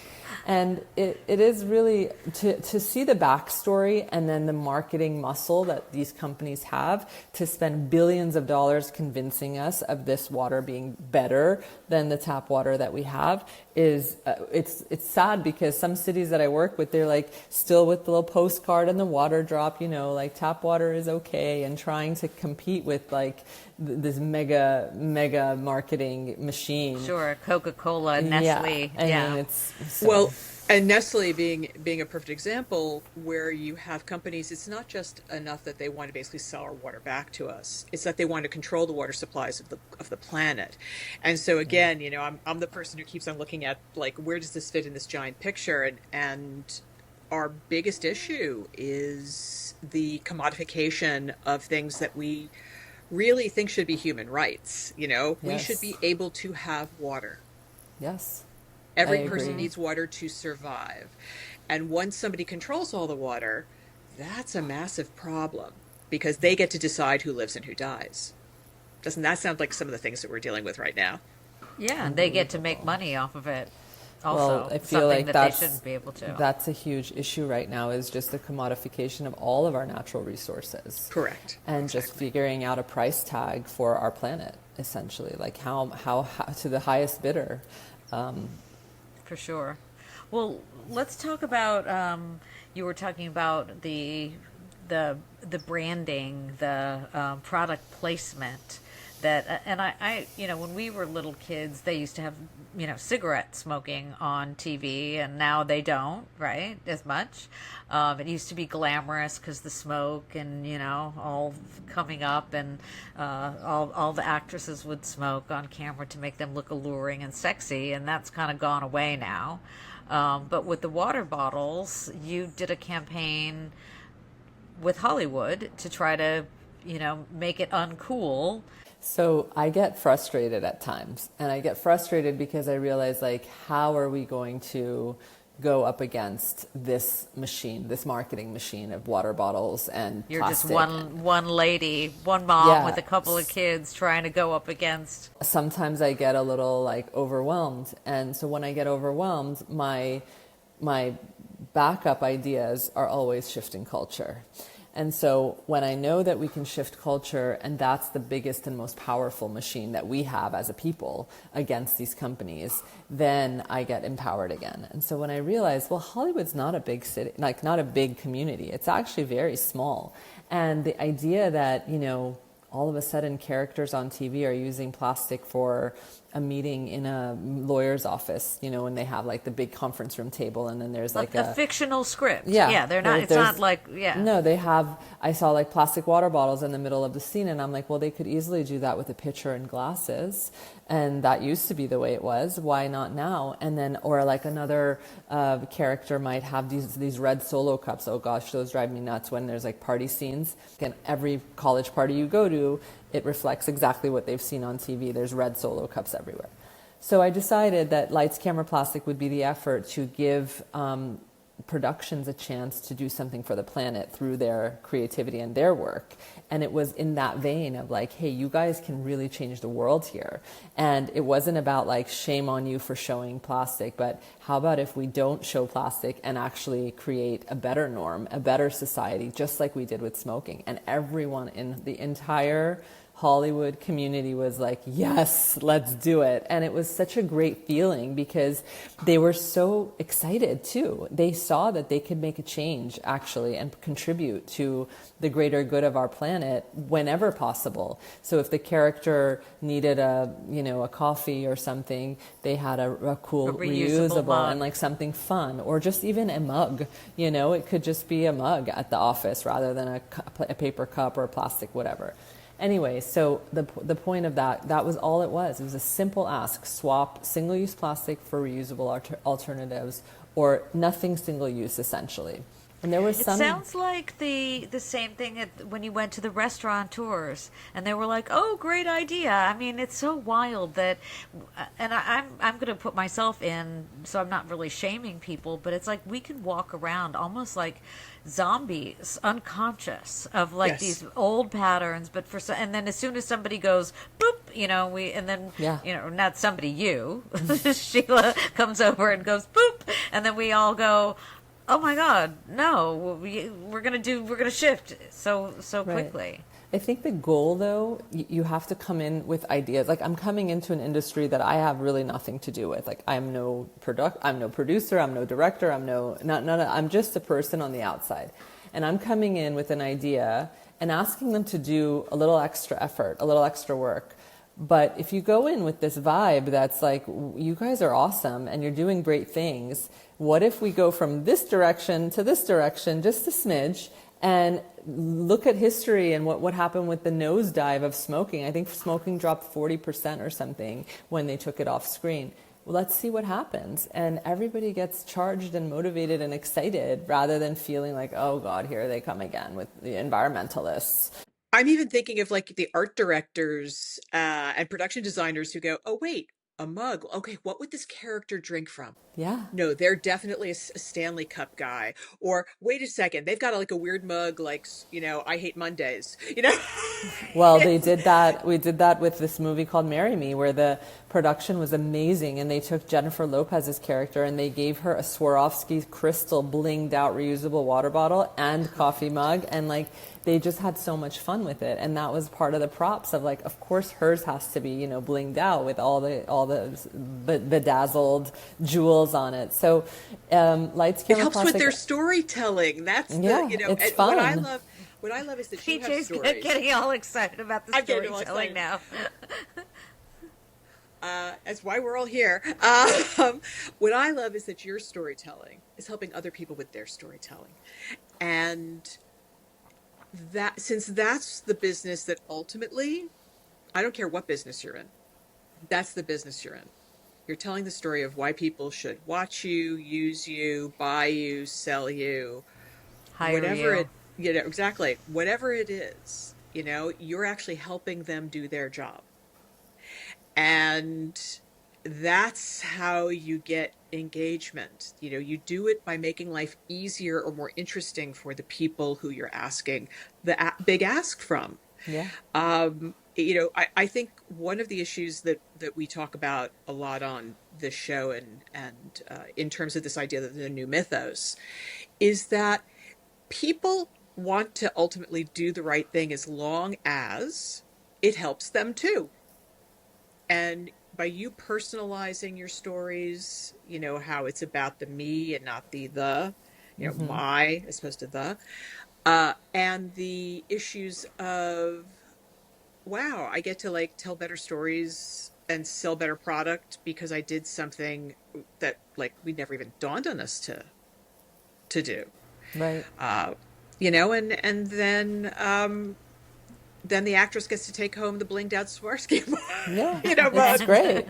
And it is really to see the backstory and then the marketing muscle that these companies have to spend billions of dollars convincing us of this water being better than the tap water that we have is it's sad because some cities that I work with, they're like still with the little postcard and the water drop, you know, like tap water is okay, and trying to compete with like this mega marketing machine. Sure, Coca-Cola, Nestle. I Yeah. mean, it's so, Well, and Nestle being a perfect example where you have companies, it's not just enough that they want to basically sell our water back to us. It's that they want to control the water supplies of the planet. And so again, you know, I'm the person who keeps on looking at like, where does this fit in this giant picture? And our biggest issue is the commodification of things that we really think should be human rights. You know, we should be able to have water. yes. Every I person agree. needs water to survive. And once somebody controls all the water, that's a massive problem because they get to decide who lives and who dies. Doesn't that sound like some of the things that we're dealing with right now? Yeah, and they get to make money off of it also. Well, I feel something like that that's, they shouldn't be able to. that's a huge issue right now is just the commodification of all of our natural resources. Correct. And just figuring out a price tag for our planet, essentially, like how to the highest bidder. For sure. Well, let's talk about. You were talking about the branding, the product placement. That and I, you know, when we were little kids, they used to have, you know, cigarette smoking on TV, and now they don't, right, as much. It used to be glamorous because the smoke and, you know, all coming up, and all the actresses would smoke on camera to make them look alluring and sexy, and that's kind of gone away now. But with the water bottles, you did a campaign with Hollywood to try to, you know, make it uncool. So I get frustrated at times, and I get frustrated because I realize, like, how are we going to go up against this machine, this marketing machine of water bottles and You're plastic? just one lady, one mom Yeah. with a couple of kids trying to go up against. Sometimes I get a little like overwhelmed, and so when I get overwhelmed, my backup ideas are always shifting culture. And so when I know that we can shift culture, and that's the biggest and most powerful machine that we have as a people against these companies, then I get empowered again. And so when I realize, well, Hollywood's not a big city, like not a big community. It's actually very small. And the idea that, you know, all of a sudden characters on TV are using plastic for a meeting in a lawyer's office, you know, when they have like the big conference room table, and then there's like a fictional script. Yeah, they're not. It's not like No, they have. I saw like plastic water bottles in the middle of the scene, and I'm like, well, they could easily do that with a pitcher and glasses, and that used to be the way it was. Why not now? And then, or like another character might have these red Solo cups. Oh gosh, those drive me nuts when there's like party scenes. And every college party you go to, it reflects exactly what they've seen on TV. There's red Solo cups everywhere. So I decided that Lights, Camera, Plastic would be the effort to give productions a chance to do something for the planet through their creativity and their work. And it was in that vein of like, hey, you guys can really change the world here. And it wasn't about like, shame on you for showing plastic, but how about if we don't show plastic and actually create a better norm, a better society, just like we did with smoking. And everyone in the entire Hollywood community was like, yes, let's do it. And it was such a great feeling because they were so excited too. They saw that they could make a change actually and contribute to the greater good of our planet whenever possible. So if the character needed a coffee or something, they had a cool reusable mug. And like something fun, or just even a mug. You know, it could just be a mug at the office rather than a paper cup or a plastic, whatever. Anyway, so the point of that was all it was. It was a simple ask: swap single-use plastic for reusable alternatives, or nothing single-use, essentially. And there was It some. sounds like the same thing when you went to the restaurateurs and they were like, "Oh, great idea." I mean, it's so wild that, and I'm going to put myself in, so I'm not really shaming people, but it's like we can walk around almost like zombies, unconscious of like Yes. these old patterns, but and then as soon as somebody goes boop, and then Yeah. not somebody, Sheila comes over and goes boop, and then we all go, oh my God, no, we're gonna shift so Right. quickly. I think the goal, though, you have to come in with ideas. Like, I'm coming into an industry that I have really nothing to do with. Like, I'm no producer, I'm no director, I'm just a person on the outside. And I'm coming in with an idea and asking them to do a little extra effort, a little extra work. But if you go in with this vibe that's like, you guys are awesome and you're doing great things, what if we go from this direction to this direction, just a smidge, and look at history and what happened with the nosedive of smoking? I think smoking dropped 40% or something when they took it off screen. Well, let's see what happens. And everybody gets charged and motivated and excited rather than feeling like, oh God, here they come again with the environmentalists. I'm even thinking of like the art directors and production designers who go, oh, wait, a mug. Okay, what would this character drink from? Yeah. No, they're definitely a Stanley Cup guy. Or wait a second, they've got like a weird mug, like, I hate Mondays. Well, they did that. We did that with this movie called Marry Me, where the production was amazing, and they took Jennifer Lopez's character and they gave her a Swarovski crystal blinged out reusable water bottle and coffee mug, and like they just had so much fun with it. And that was part of the props of like, of course hers has to be, blinged out with all the bedazzled jewels on it. So lights, It camera, helps plastic. with their storytelling. That's Yeah, it's and fun. what I love is that you have PJ's stories. getting all excited about the I'm getting all storytelling excited. now. That's why we're all here. What I love is that your storytelling is helping other people with their storytelling. And that, since that's the business that ultimately, I don't care what business you're in, that's the business you're in. You're telling the story of why people should watch you, use you, buy you, sell you, Hire whatever you. exactly, whatever it is, you're actually helping them do their job. And that's how you get engagement. You do it by making life easier or more interesting for the people who you're asking the big ask from. Yeah. I think one of the issues that we talk about a lot on this show and in terms of this idea that the new mythos is that people want to ultimately do the right thing as long as it helps them too. And by you personalizing your stories, how it's about the me and not the, my as opposed to the, and the issues of, wow, I get to like tell better stories and sell better product because I did something that like we never even dawned on us to do. Right. And then the actress gets to take home the blinged out Swarovski. Yeah, Mug. it's great.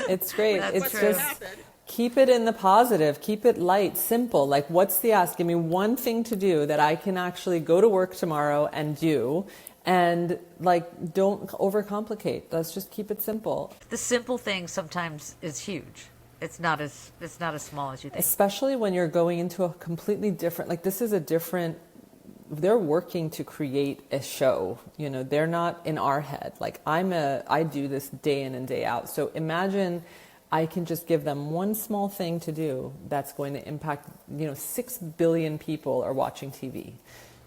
It's great. That's It's true. just keep it in the positive, keep it light, simple. Like, what's the ask? Give me one thing to do that I can actually go to work tomorrow and do. And like, don't overcomplicate. Let's just keep it simple. The simple thing sometimes is huge. It's not as small as you think. Especially when you're going into a completely different, like this is a different, they're working to create a show. They're not in our head. Like I do this day in and day out. So imagine I can just give them one small thing to do that's going to impact, 6 billion people are watching TV.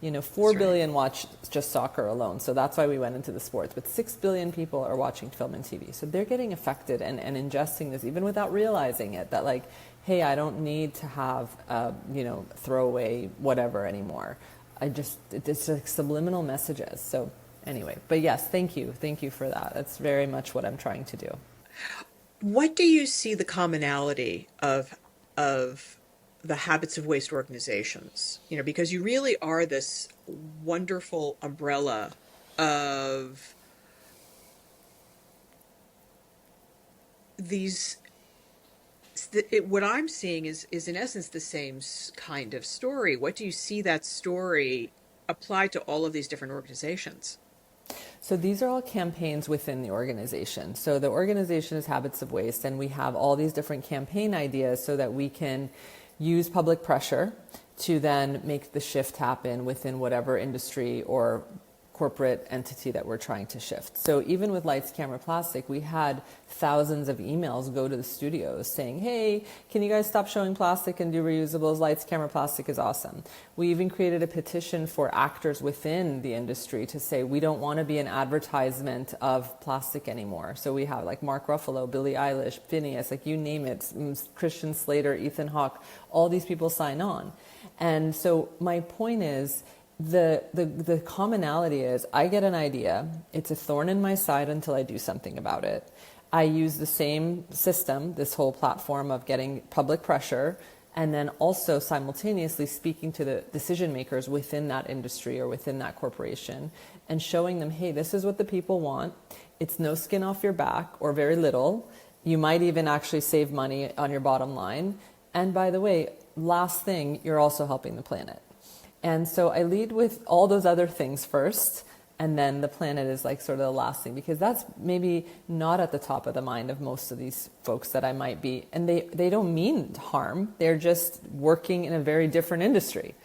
4 billion watch just soccer alone. So that's why we went into the sports. But 6 billion people are watching film and TV. So they're getting affected and ingesting this even without realizing it. That like, hey, I don't need to have, throwaway whatever anymore. It's like subliminal messages. So anyway, but yes, thank you. Thank you for that. That's very much what I'm trying to do. What do you see the commonality of the habits of waste organizations? Because you really are this wonderful umbrella of these. What I'm seeing is in essence the same kind of story. What do you see that story apply to all of these different organizations? So these are all campaigns within the organization. So the organization is Habits of Waste, and we have all these different campaign ideas so that we can use public pressure to then make the shift happen within whatever industry or corporate entity that we're trying to shift. So even with Lights, Camera, Plastic, we had thousands of emails go to the studios saying, hey, can you guys stop showing plastic and do reusables? Lights, Camera, Plastic is awesome. We even created a petition for actors within the industry to say, we don't want to be an advertisement of plastic anymore. So we have like Mark Ruffalo, Billie Eilish, Phineas, like you name it, Christian Slater, Ethan Hawke, all these people sign on. And so my point is, the commonality is I get an idea, it's a thorn in my side until I do something about it. I use the same system, this whole platform of getting public pressure, and then also simultaneously speaking to the decision makers within that industry or within that corporation and showing them, hey, this is what the people want. It's no skin off your back or very little. You might even actually save money on your bottom line. And by the way, last thing, you're also helping the planet. And so I lead with all those other things first, and then the planet is like sort of the last thing, because that's maybe not at the top of the mind of most of these folks that I might be. And they don't mean harm. They're just working in a very different industry.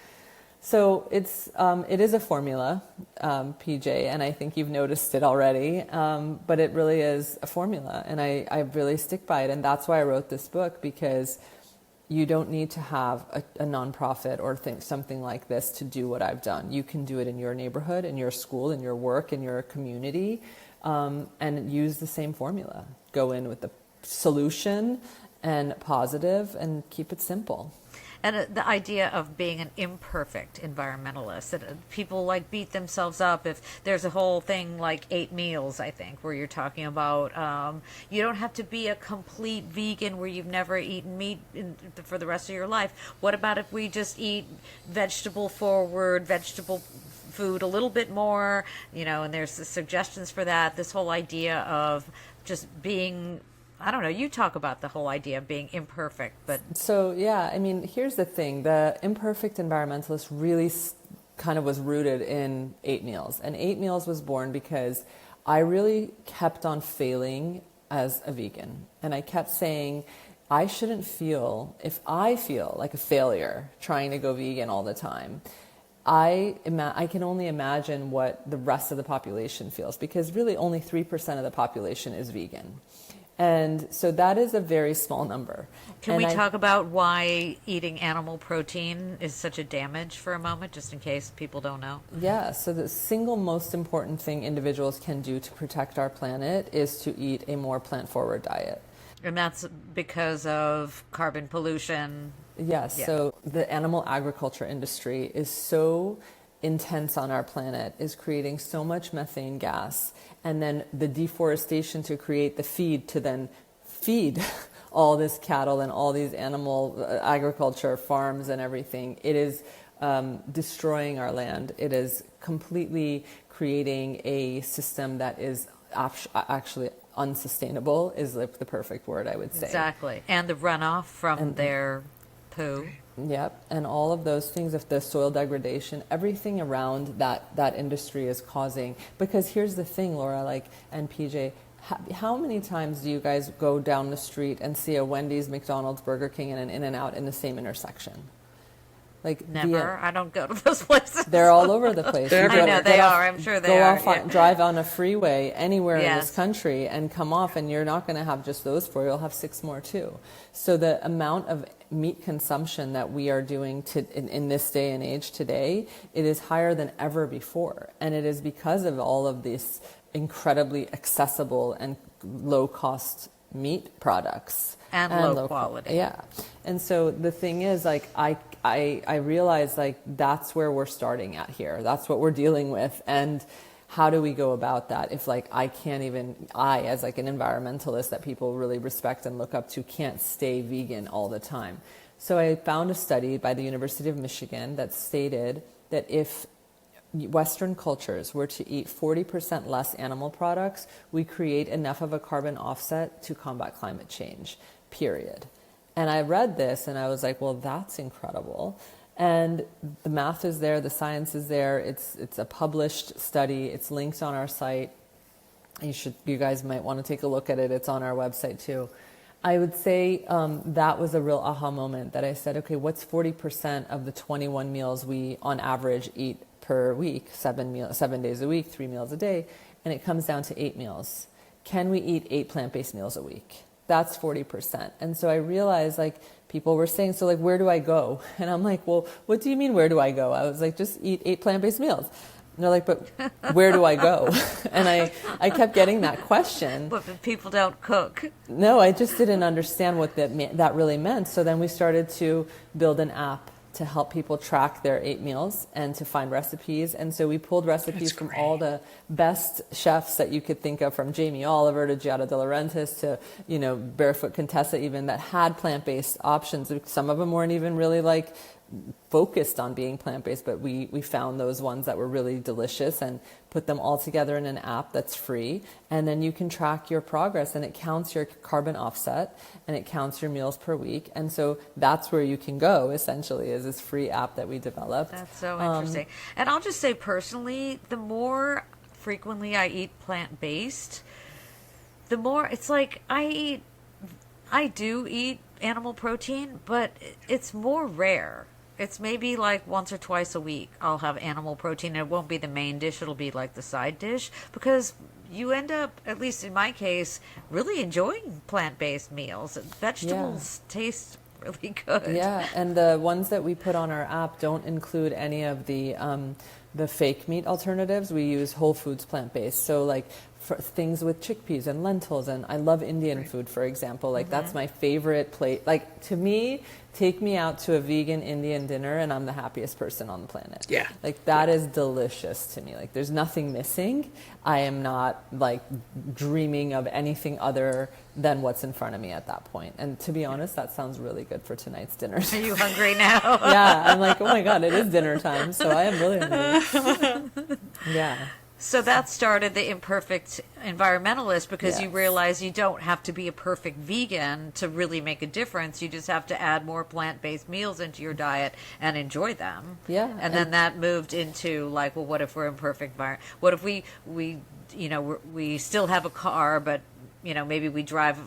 So it is a formula, PJ, and I think you've noticed it already, but it really is a formula, and I really stick by it. And that's why I wrote this book, because you don't need to have a nonprofit or something like this to do what I've done. You can do it in your neighborhood, in your school, in your work, in your community, and use the same formula. Go in with the solution and positive and keep it simple. And the idea of being an imperfect environmentalist, that people like beat themselves up if there's a whole thing like 8 meals, I think, where you're talking about you don't have to be a complete vegan where you've never eaten meat for the rest of your life. What about if we just eat vegetable food a little bit more, and there's the suggestions for that. This whole idea of just being, I don't know, you talk about the whole idea of being imperfect, but... So, yeah, I mean, here's the thing. The Imperfect Environmentalist really kind of was rooted in 8 meals. And 8 meals was born because I really kept on failing as a vegan. And I kept saying, I shouldn't feel, if I feel like a failure trying to go vegan all the time, I can only imagine what the rest of the population feels, because really only 3% of the population is vegan. And so that is a very small number. Can we talk about why eating animal protein is such a damage for a moment, just in case people don't know? Yeah, so the single most important thing individuals can do to protect our planet is to eat a more plant-forward diet. And that's because of carbon pollution. Yes, yeah. So the animal agriculture industry is so intense on our planet, is creating so much methane gas, and then the deforestation to create the feed to then feed all this cattle and all these animal agriculture farms and everything. It is destroying our land. It is completely creating a system that is actually unsustainable, is the perfect word, I would say. Exactly. And the runoff from their poo. Yep, and all of those things, if the soil degradation, everything around that industry is causing. Because here's the thing, Laura, and PJ, how many times do you guys go down the street and see a Wendy's, McDonald's, Burger King, and an In-N-Out in the same intersection? Never. I don't go to those places. They're all over the place. I know they are. I'm sure they are. Drive on a freeway anywhere in this country and come off, and you're not going to have just those 4. You'll have 6 more too. So the amount of meat consumption that we are doing in this day and age today, it is higher than ever before, and it is because of all of these incredibly accessible and low-cost meat products. And low quality. Yeah. And so the thing is, I realize, that's where we're starting at here. That's what we're dealing with. And how do we go about that if, I can't even, as an environmentalist that people really respect and look up to, can't stay vegan all the time? So I found a study by the University of Michigan that stated that if Western cultures were to eat 40% less animal products, we create enough of a carbon offset to combat climate change, period. And I read this and I was like, well, that's incredible. And the math is there, the science is there, it's a published study, it's linked on our site. You guys might want to take a look at it, it's on our website too. I would say that was a real aha moment that I said, okay, what's 40% of the 21 meals we on average eat per week, 7 days a week, 3 meals a day, and it comes down to 8 meals. Can we eat 8 plant-based meals a week? That's 40%. And so I realized, like, people were saying, so like, where do I go? And I'm like, well, what do you mean, where do I go? I was like, just eat 8 plant-based meals. And they're like, but where do I go? And I kept getting that question. But people don't cook. No, I just didn't understand what that really meant. So then we started to build an app to help people track their 8 meals and to find recipes. And so we pulled recipes from all the best chefs that you could think of, from Jamie Oliver to Giada De Laurentiis to, Barefoot Contessa even, that had plant-based options. Some of them weren't even really like focused on being plant-based, but we found those ones that were really delicious and put them all together in an app that's free. And then you can track your progress, and it counts your carbon offset and it counts your meals per week. And so that's where you can go, essentially, is this free app that we developed. That's so interesting. And I'll just say personally, the more frequently I eat plant-based, the more it's like I do eat animal protein, but it's more rare. It's maybe like once or twice a week I'll have animal protein. It won't be the main dish. It'll be like the side dish, because you end up, at least in my case, really enjoying plant-based meals. Vegetables taste really good. Yeah, and the ones that we put on our app don't include any of the fake meat alternatives. We use whole foods plant-based. So like for things with chickpeas and lentils, and I love Indian food, for example. Like that's my favorite plate. Like, to me, take me out to a vegan Indian dinner and I'm the happiest person on the planet. Yeah. Like that is delicious to me. Like there's nothing missing. I am not like dreaming of anything other than what's in front of me at that point. And to be honest, that sounds really good for tonight's dinner. Are you hungry now? Yeah, I'm like, oh my God, it is dinner time. So I am really hungry. Yeah. So that started the Imperfect Environmentalist, because you realize you don't have to be a perfect vegan to really make a difference. You just have to add more plant-based meals into your diet and enjoy them. Yeah. And then that moved into like, well, what if we're imperfect? What if we still have a car, but maybe we drive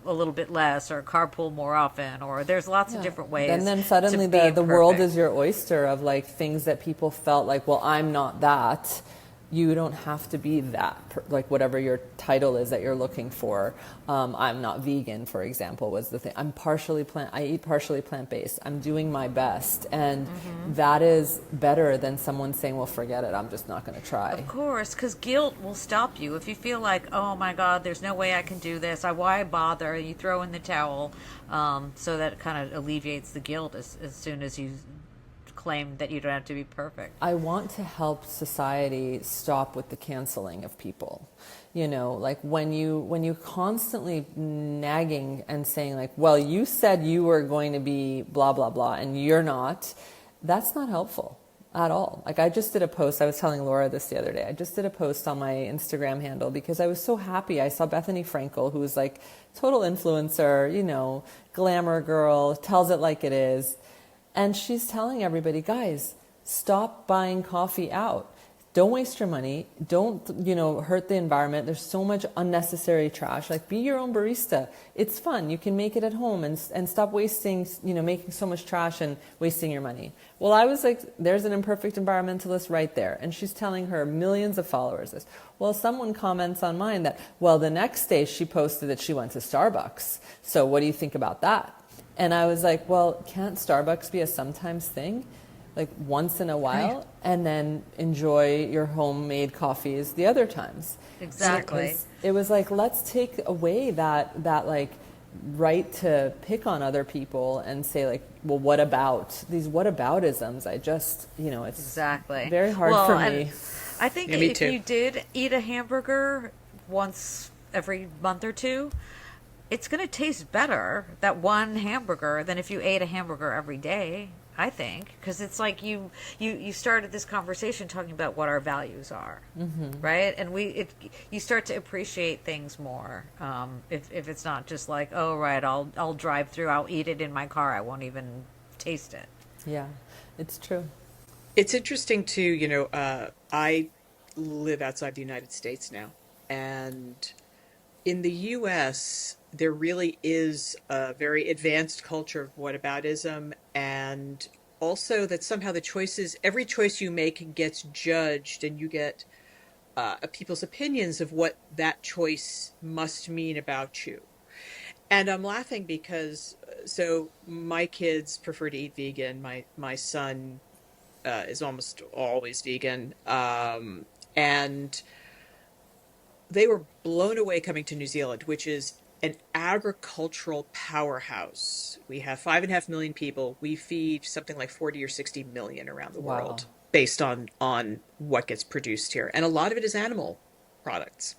a little bit less, or carpool more often, or there's lots of different ways. And then suddenly the world is your oyster of like things that people felt like, well, I'm not that. You don't have to be that, like whatever your title is that you're looking for. I'm not vegan, for example, was the thing. I eat partially plant-based. I'm doing my best. And that is better than someone saying, well, forget it, I'm just not going to try. Of course, because guilt will stop you. If you feel like, oh my God, there's no way I can do this, why bother? You throw in the towel. So that kind of alleviates the guilt as soon as you claim that you don't have to be perfect. I want to help society stop with the canceling of people. Like when you constantly nagging and saying like, well, you said you were going to be blah, blah, blah, and you're not, that's not helpful at all. Like I just did a post, I was telling Laura this the other day, I just did a post on my Instagram handle because I was so happy. I saw Bethany Frankel, who was like total influencer, glamour girl, tells it like it is. And she's telling everybody, guys, stop buying coffee out. Don't waste your money. Don't, hurt the environment. There's so much unnecessary trash. Like, be your own barista. It's fun. You can make it at home and stop wasting, making so much trash and wasting your money. Well, I was like, there's an imperfect environmentalist right there. And she's telling her millions of followers this. Well, someone comments on mine that, well, the next day she posted that she went to Starbucks. So what do you think about that? And I was like, well, can't Starbucks be a sometimes thing? Like once in a while, right. And then enjoy your homemade coffees the other times. Exactly. It was like, let's take away that like right to pick on other people and say like, well, what about these whataboutisms? I just, it's exactly very hard for me. I think if you did eat a hamburger once every month or two, it's going to taste better, that one hamburger, than if you ate a hamburger every day. I think, because it's like you started this conversation talking about what our values are, right? And you start to appreciate things more if it's not just like, oh right, I'll drive through, I'll eat it in my car, I won't even taste it. Yeah, it's true. It's interesting too, I live outside the United States now, and in the US, there really is a very advanced culture of whataboutism, and also that somehow every choice you make gets judged, and you get people's opinions of what that choice must mean about you. And I'm laughing because so my kids prefer to eat vegan. My son is almost always vegan, and they were blown away coming to New Zealand, which is an agricultural powerhouse. We have 5.5 million people. We feed something like 40 or 60 million around the Wow. world based on what gets produced here. And a lot of it is animal products.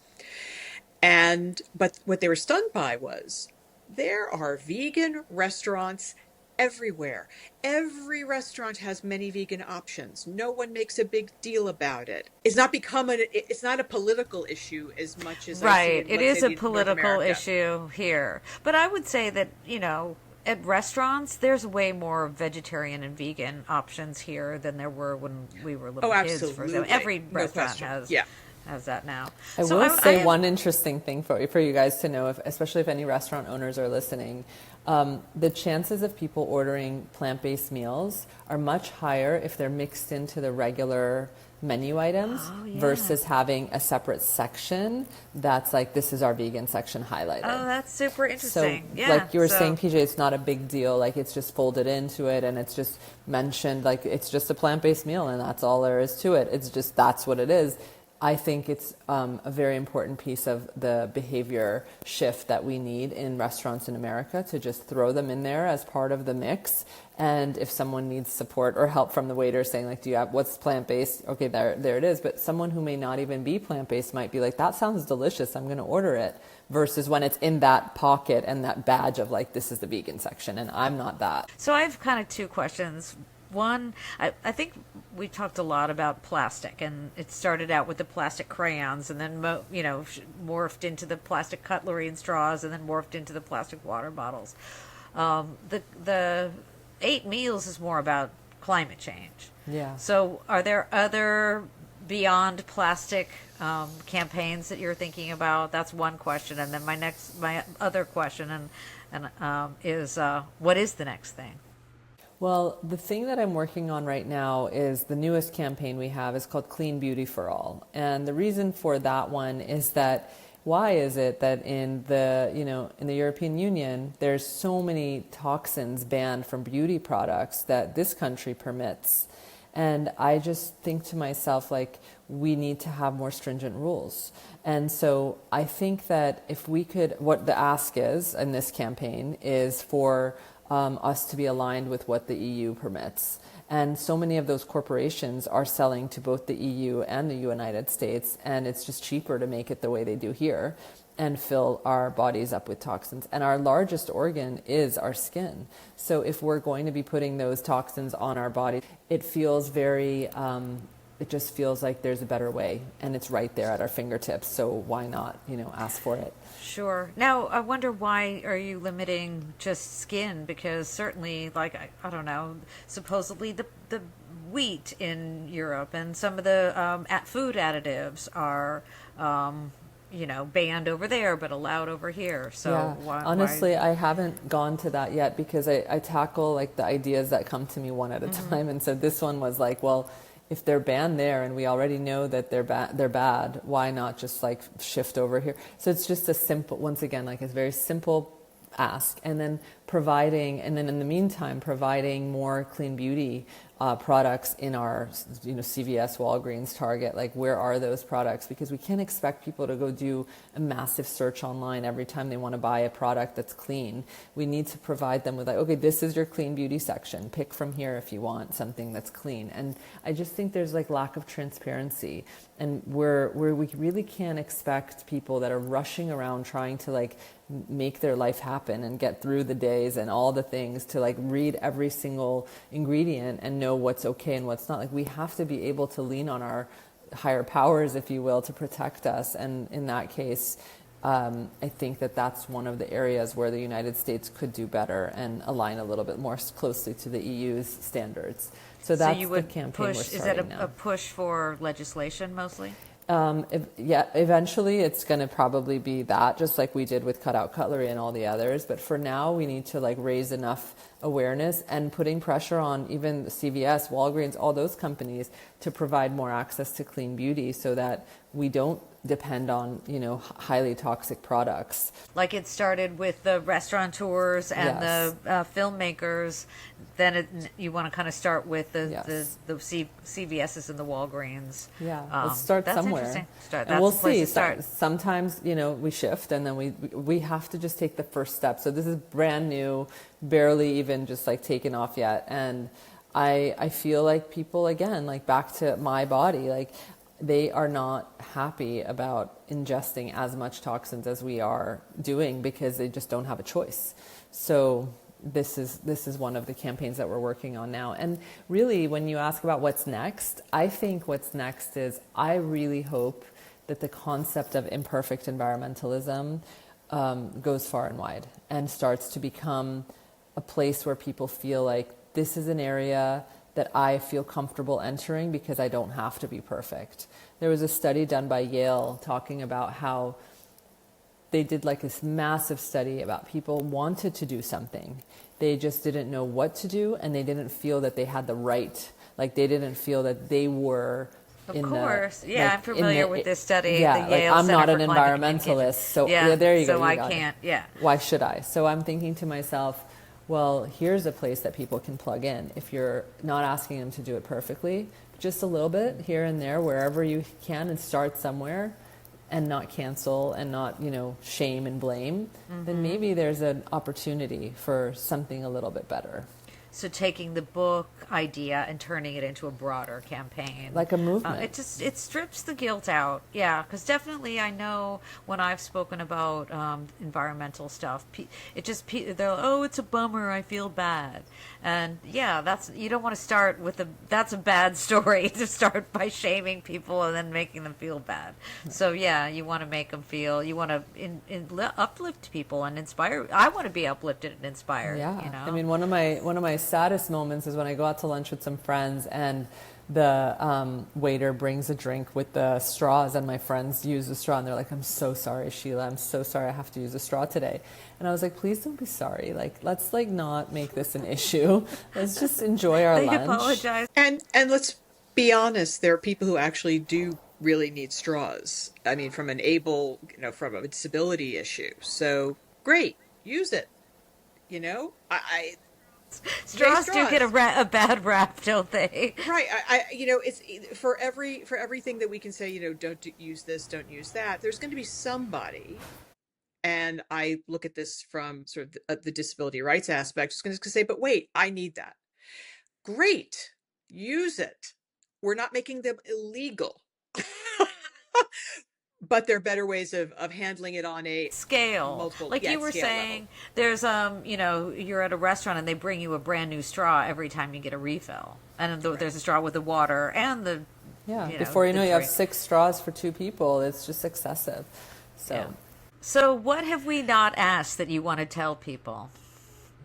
But what they were stunned by was there are vegan restaurants everywhere. Every restaurant has many vegan options. No one makes a big deal about it. It's not a political issue as much as Right. I see It let's is say, a North political America. issue here. But I would say that, at restaurants, there's way more vegetarian and vegan options here than there were when we were little Oh, kids, for example. absolutely. Every No restaurant question. has Yeah. has that now. I So will say I- one interesting thing for you guys to know, especially if any restaurant owners are listening. The chances of people ordering plant-based meals are much higher if they're mixed into the regular menu items versus having a separate section that's like, this is our vegan section highlighted. Oh, that's super So, interesting. Yeah. like you were so- saying, PJ, it's not a big deal. Like, it's just folded into it, and it's just mentioned, like, it's just a plant-based meal, and that's all there is to it. It's just, that's what it is. I think it's a very important piece of the behavior shift that we need in restaurants in America, to just throw them in there as part of the mix. And if someone needs support or help from the waiter saying, like, do you have, what's plant-based? Okay, there it is. But someone who may not even be plant-based might be like, that sounds delicious, I'm going to order it. Versus when it's in that pocket and that badge of, like, this is the vegan section, and I'm not that. So I have kind of two questions. One, I think we talked a lot about plastic, and it started out with the plastic crayons, and then morphed into the plastic cutlery and straws, and then morphed into the plastic water bottles. The 8 meals is more about climate change. Yeah. So are there other beyond plastic campaigns that you're thinking about? That's one question, and then my other question is what is the next thing? Well, the thing that I'm working on right now is the newest campaign we have is called Clean Beauty for All. And the reason for that one is that, why is it that in the European Union, there's so many toxins banned from beauty products that this country permits? And I just think to myself, like, we need to have more stringent rules. And so I think that if we could, what the ask is in this campaign is for us to be aligned with what the EU permits. And so many of those corporations are selling to both the EU and the United States, and it's just cheaper to make it the way they do here and fill our bodies up with toxins. And our largest organ is our skin. So if we're going to be putting those toxins on our body, it feels very, it just feels like there's a better way, and it's right there at our fingertips. So why not, ask for it? Sure. Now, I wonder, why are you limiting just skin? Because certainly, like, I don't know, supposedly the wheat in Europe and some of the food additives are, banned over there but allowed over here. So yeah. Honestly, I haven't gone to that yet, because I tackle, like, the ideas that come to me one at a time. And so this one was like, well, if they're banned there and we already know that they're bad, why not just, like, shift over here? So it's just a simple, once again, like, it's very simple ask, and then in the meantime, providing more clean beauty products in our, CVS, Walgreens, Target. Like, where are those products? Because we can't expect people to go do a massive search online every time they want to buy a product that's clean. We need to provide them with, like, okay, this is your clean beauty section. Pick from here if you want something that's clean. And I just think there's, like, lack of transparency, and we really can't expect people that are rushing around trying to, like, make their life happen and get through the day BPAs and all the things to like read every single ingredient and know what's okay and what's not. Like we have to be able to lean on our higher powers, if you will, to protect us. And in that case, I think that that's one of the areas where the United States could do better and align a little bit more closely to the EU's standards. So that's you would the campaign push, we're is starting that now. a push for legislation mostly? Eventually it's going to probably be that, just like we did with Cut Out Cutlery and all the others. But for now, we need to like raise enough awareness and putting pressure on even CVS, Walgreens, all those companies to provide more access to clean beauty so that we don't depend on, highly toxic products. Like it started with the restaurateurs and Yes. the filmmakers. Then you want to kind of start with the Yes. CVSs and the Walgreens. Yeah, let's start that's somewhere. Interesting. And That's we'll the place see. to start. Sometimes, we shift and then we have to just take the first step. So this is brand new, barely even just like taken off yet. And I feel like people, again, like back to my body, like they are not happy about ingesting as much toxins as we are doing because they just don't have a choice. So this is one of the campaigns that we're working on now. And really, when you ask about what's next, I think what's next is I really hope that the concept of imperfect environmentalism goes far and wide and starts to become a place where people feel like this is an area that I feel comfortable entering because I don't have to be perfect. There was a study done by Yale talking about how they did like this massive study about people wanted to do something. They just didn't know what to do, and they didn't feel that they had the right, like they didn't feel that they were Of in course. the, Yeah, like, I'm familiar with this study. Yeah, the like Yale I'm Center not for an Climate environmentalist, Communication. so yeah, there you go. So you I got it. can't, yeah. Why should I? So I'm thinking to myself, well, here's a place that people can plug in. If you're not asking them to do it perfectly, just a little bit here and there, wherever you can, and start somewhere and not cancel and not, shame and blame, then maybe there's an opportunity for something a little bit better. So taking the book idea and turning it into a broader campaign, Like a movement. it strips the guilt out. Yeah, because definitely I know when I've spoken about environmental stuff, they're like, oh, it's a bummer, I feel bad, and yeah, you don't want to start with that's a bad story to start by shaming people and then making them feel bad. So yeah, you want to make them feel, you want to uplift people and inspire. I want to be uplifted and inspired. Yeah, I mean, one of my saddest moments is when I go out to lunch with some friends and the waiter brings a drink with the straws and my friends use the straw and they're like, I'm so sorry, Sheila, I'm so sorry I have to use a straw today. And I was like, please don't be sorry. Like, let's like not make this an issue. Let's just enjoy our They lunch. apologize. And let's be honest, there are people who actually do really need straws. I mean, from from a disability issue. So great, use it. I Straws do get a bad rap, don't they? right. It's for everything that we can say. Don't use this, don't use that. There's going to be somebody, and I look at this from sort of the disability rights aspect. Just going to say, but wait, I need that. Great, use it. We're not making them illegal. But there are better ways of handling it on a scale. Like you were saying, there's you're at a restaurant and they bring you a brand new straw every time you get a refill, and there's a straw with the water and the before you know, you have drink. 6 straws for 2 people. It's just excessive. So. Yeah. So what have we not asked that you want to tell people,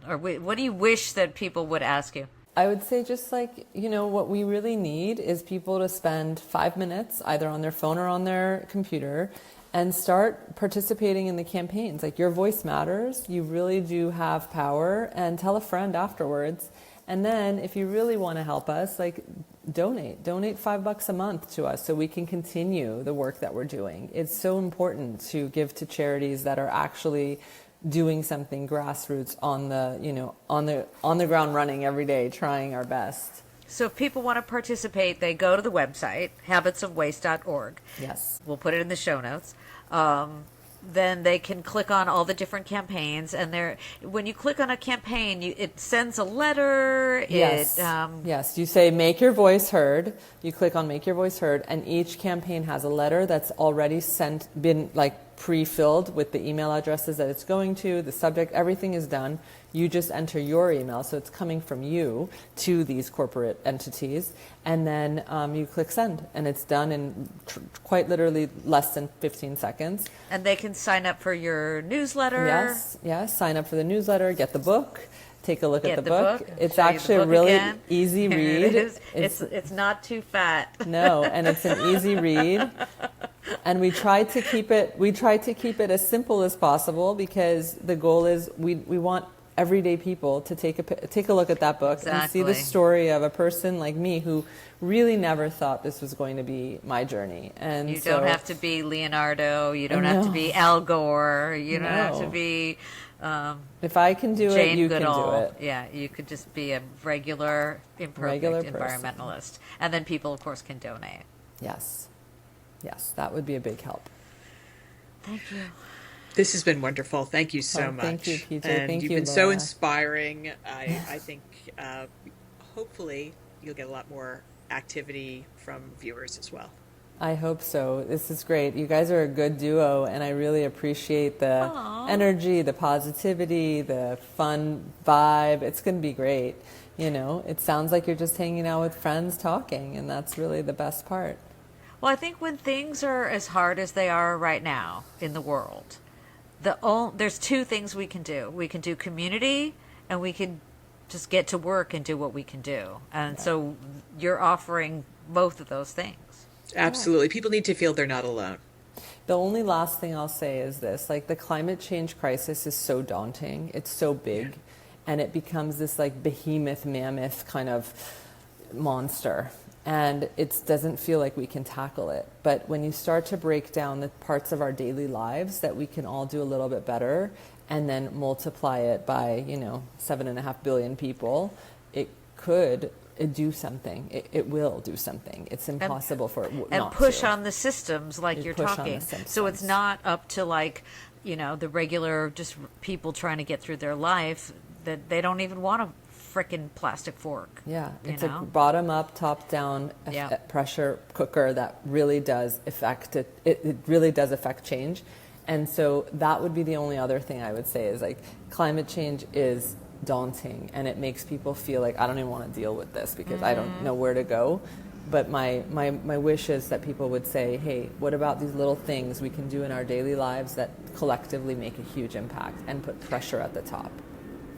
or what do you wish that people would ask you? I would say just like, what we really need is people to spend 5 minutes either on their phone or on their computer and start participating in the campaigns. Like, your voice matters. You really do have power, and tell a friend afterwards. And then if you really want to help us, like, donate $5 a month to us so we can continue the work that we're doing. It's so important to give to charities that are actually doing something grassroots on the ground running every day, trying our best. So if people want to participate, they go to the website, habitsofwaste.org. Yes. We'll put it in the show notes. Then they can click on all the different campaigns, and when you click on a campaign, it sends a letter. Yes. Yes. You say "Make your voice heard." You click on "Make your voice heard," and each campaign has a letter that's already been like pre-filled with the email addresses that it's going to, the subject, everything is done. You just enter your email, so it's coming from you to these corporate entities, and then you click send, and it's done in quite literally less than 15 seconds. And they can sign up for your newsletter. Yes, sign up for the newsletter, get the book, take a look at the book. It's Show you actually the a book really again. easy Here read. it is. It's not too fat. No, and it's an easy read. And we try to keep it as simple as possible, because the goal is we want everyday people to take a look at that book and see the Exactly. story of a person like me who really never thought this was going to be my journey. And You so, don't have to be Leonardo. You don't have to be Al Gore. You don't have to No. be if I can do Jane it, you Goodall. can do it. Yeah, you could just be a regular, imperfect Regular person. environmentalist. And then people, of course, can donate. Yes, that would be a big help. Thank you. This has been wonderful. Thank you so Oh, much. thank you, PJ. And Thank you've you, been so Laura. inspiring. I think hopefully you'll get a lot more activity from viewers as well. I hope so. This is great. You guys are a good duo, and I really appreciate the Aw. energy, the positivity, the fun vibe. It's going to be great. It sounds like you're just hanging out with friends talking, and that's really the best part. Well, I think when things are as hard as they are right now in the world, there's two things we can do. We can do community, and we can just get to work and do what we can do. And so you're offering both of those things. Absolutely. People need to feel they're not alone. The only last thing I'll say is this, the climate change crisis is so daunting. It's so big, and it becomes this behemoth, mammoth kind of monster. And it doesn't feel like we can tackle it. But when you start to break down the parts of our daily lives that we can all do a little bit better, and then multiply it by, 7.5 billion people, it could do something. It will do something. It's impossible for it not to. And push on the systems like And you're push on talking. the systems. So it's not up to the regular just people trying to get through their life, that they don't even want a frickin' plastic fork. Yeah, it's you a know? bottom-up, top-down Yeah. pressure cooker that really does affect it. It really does affect change. And so that would be the only other thing I would say is climate change is daunting, and it makes people feel like I don't even want to deal with this because I don't know where to go. But my wish is that people would say, hey, what about these little things we can do in our daily lives that collectively make a huge impact and put pressure at the top?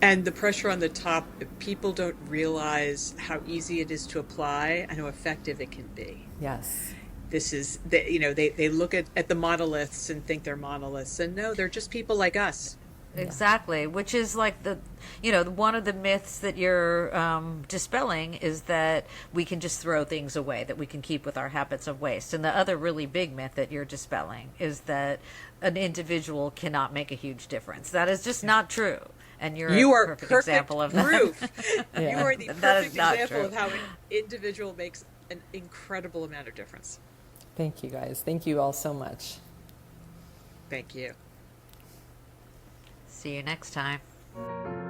And the pressure on the top, people don't realize how easy it is to apply and how effective it can be. Yes. This is, they look at the monoliths and think they're monoliths. And no, they're just people like us. Exactly, which is one of the myths that you're dispelling is that we can just throw things away, that we can keep with our habits of waste. And the other really big myth that you're dispelling is that an individual cannot make a huge difference. That is just not true. And You a are perfect perfect example of that. proof. Yeah. You are the That is perfect not example true. of how an individual makes an incredible amount of difference. Thank you, guys. Thank you all so much. Thank you. See you next time.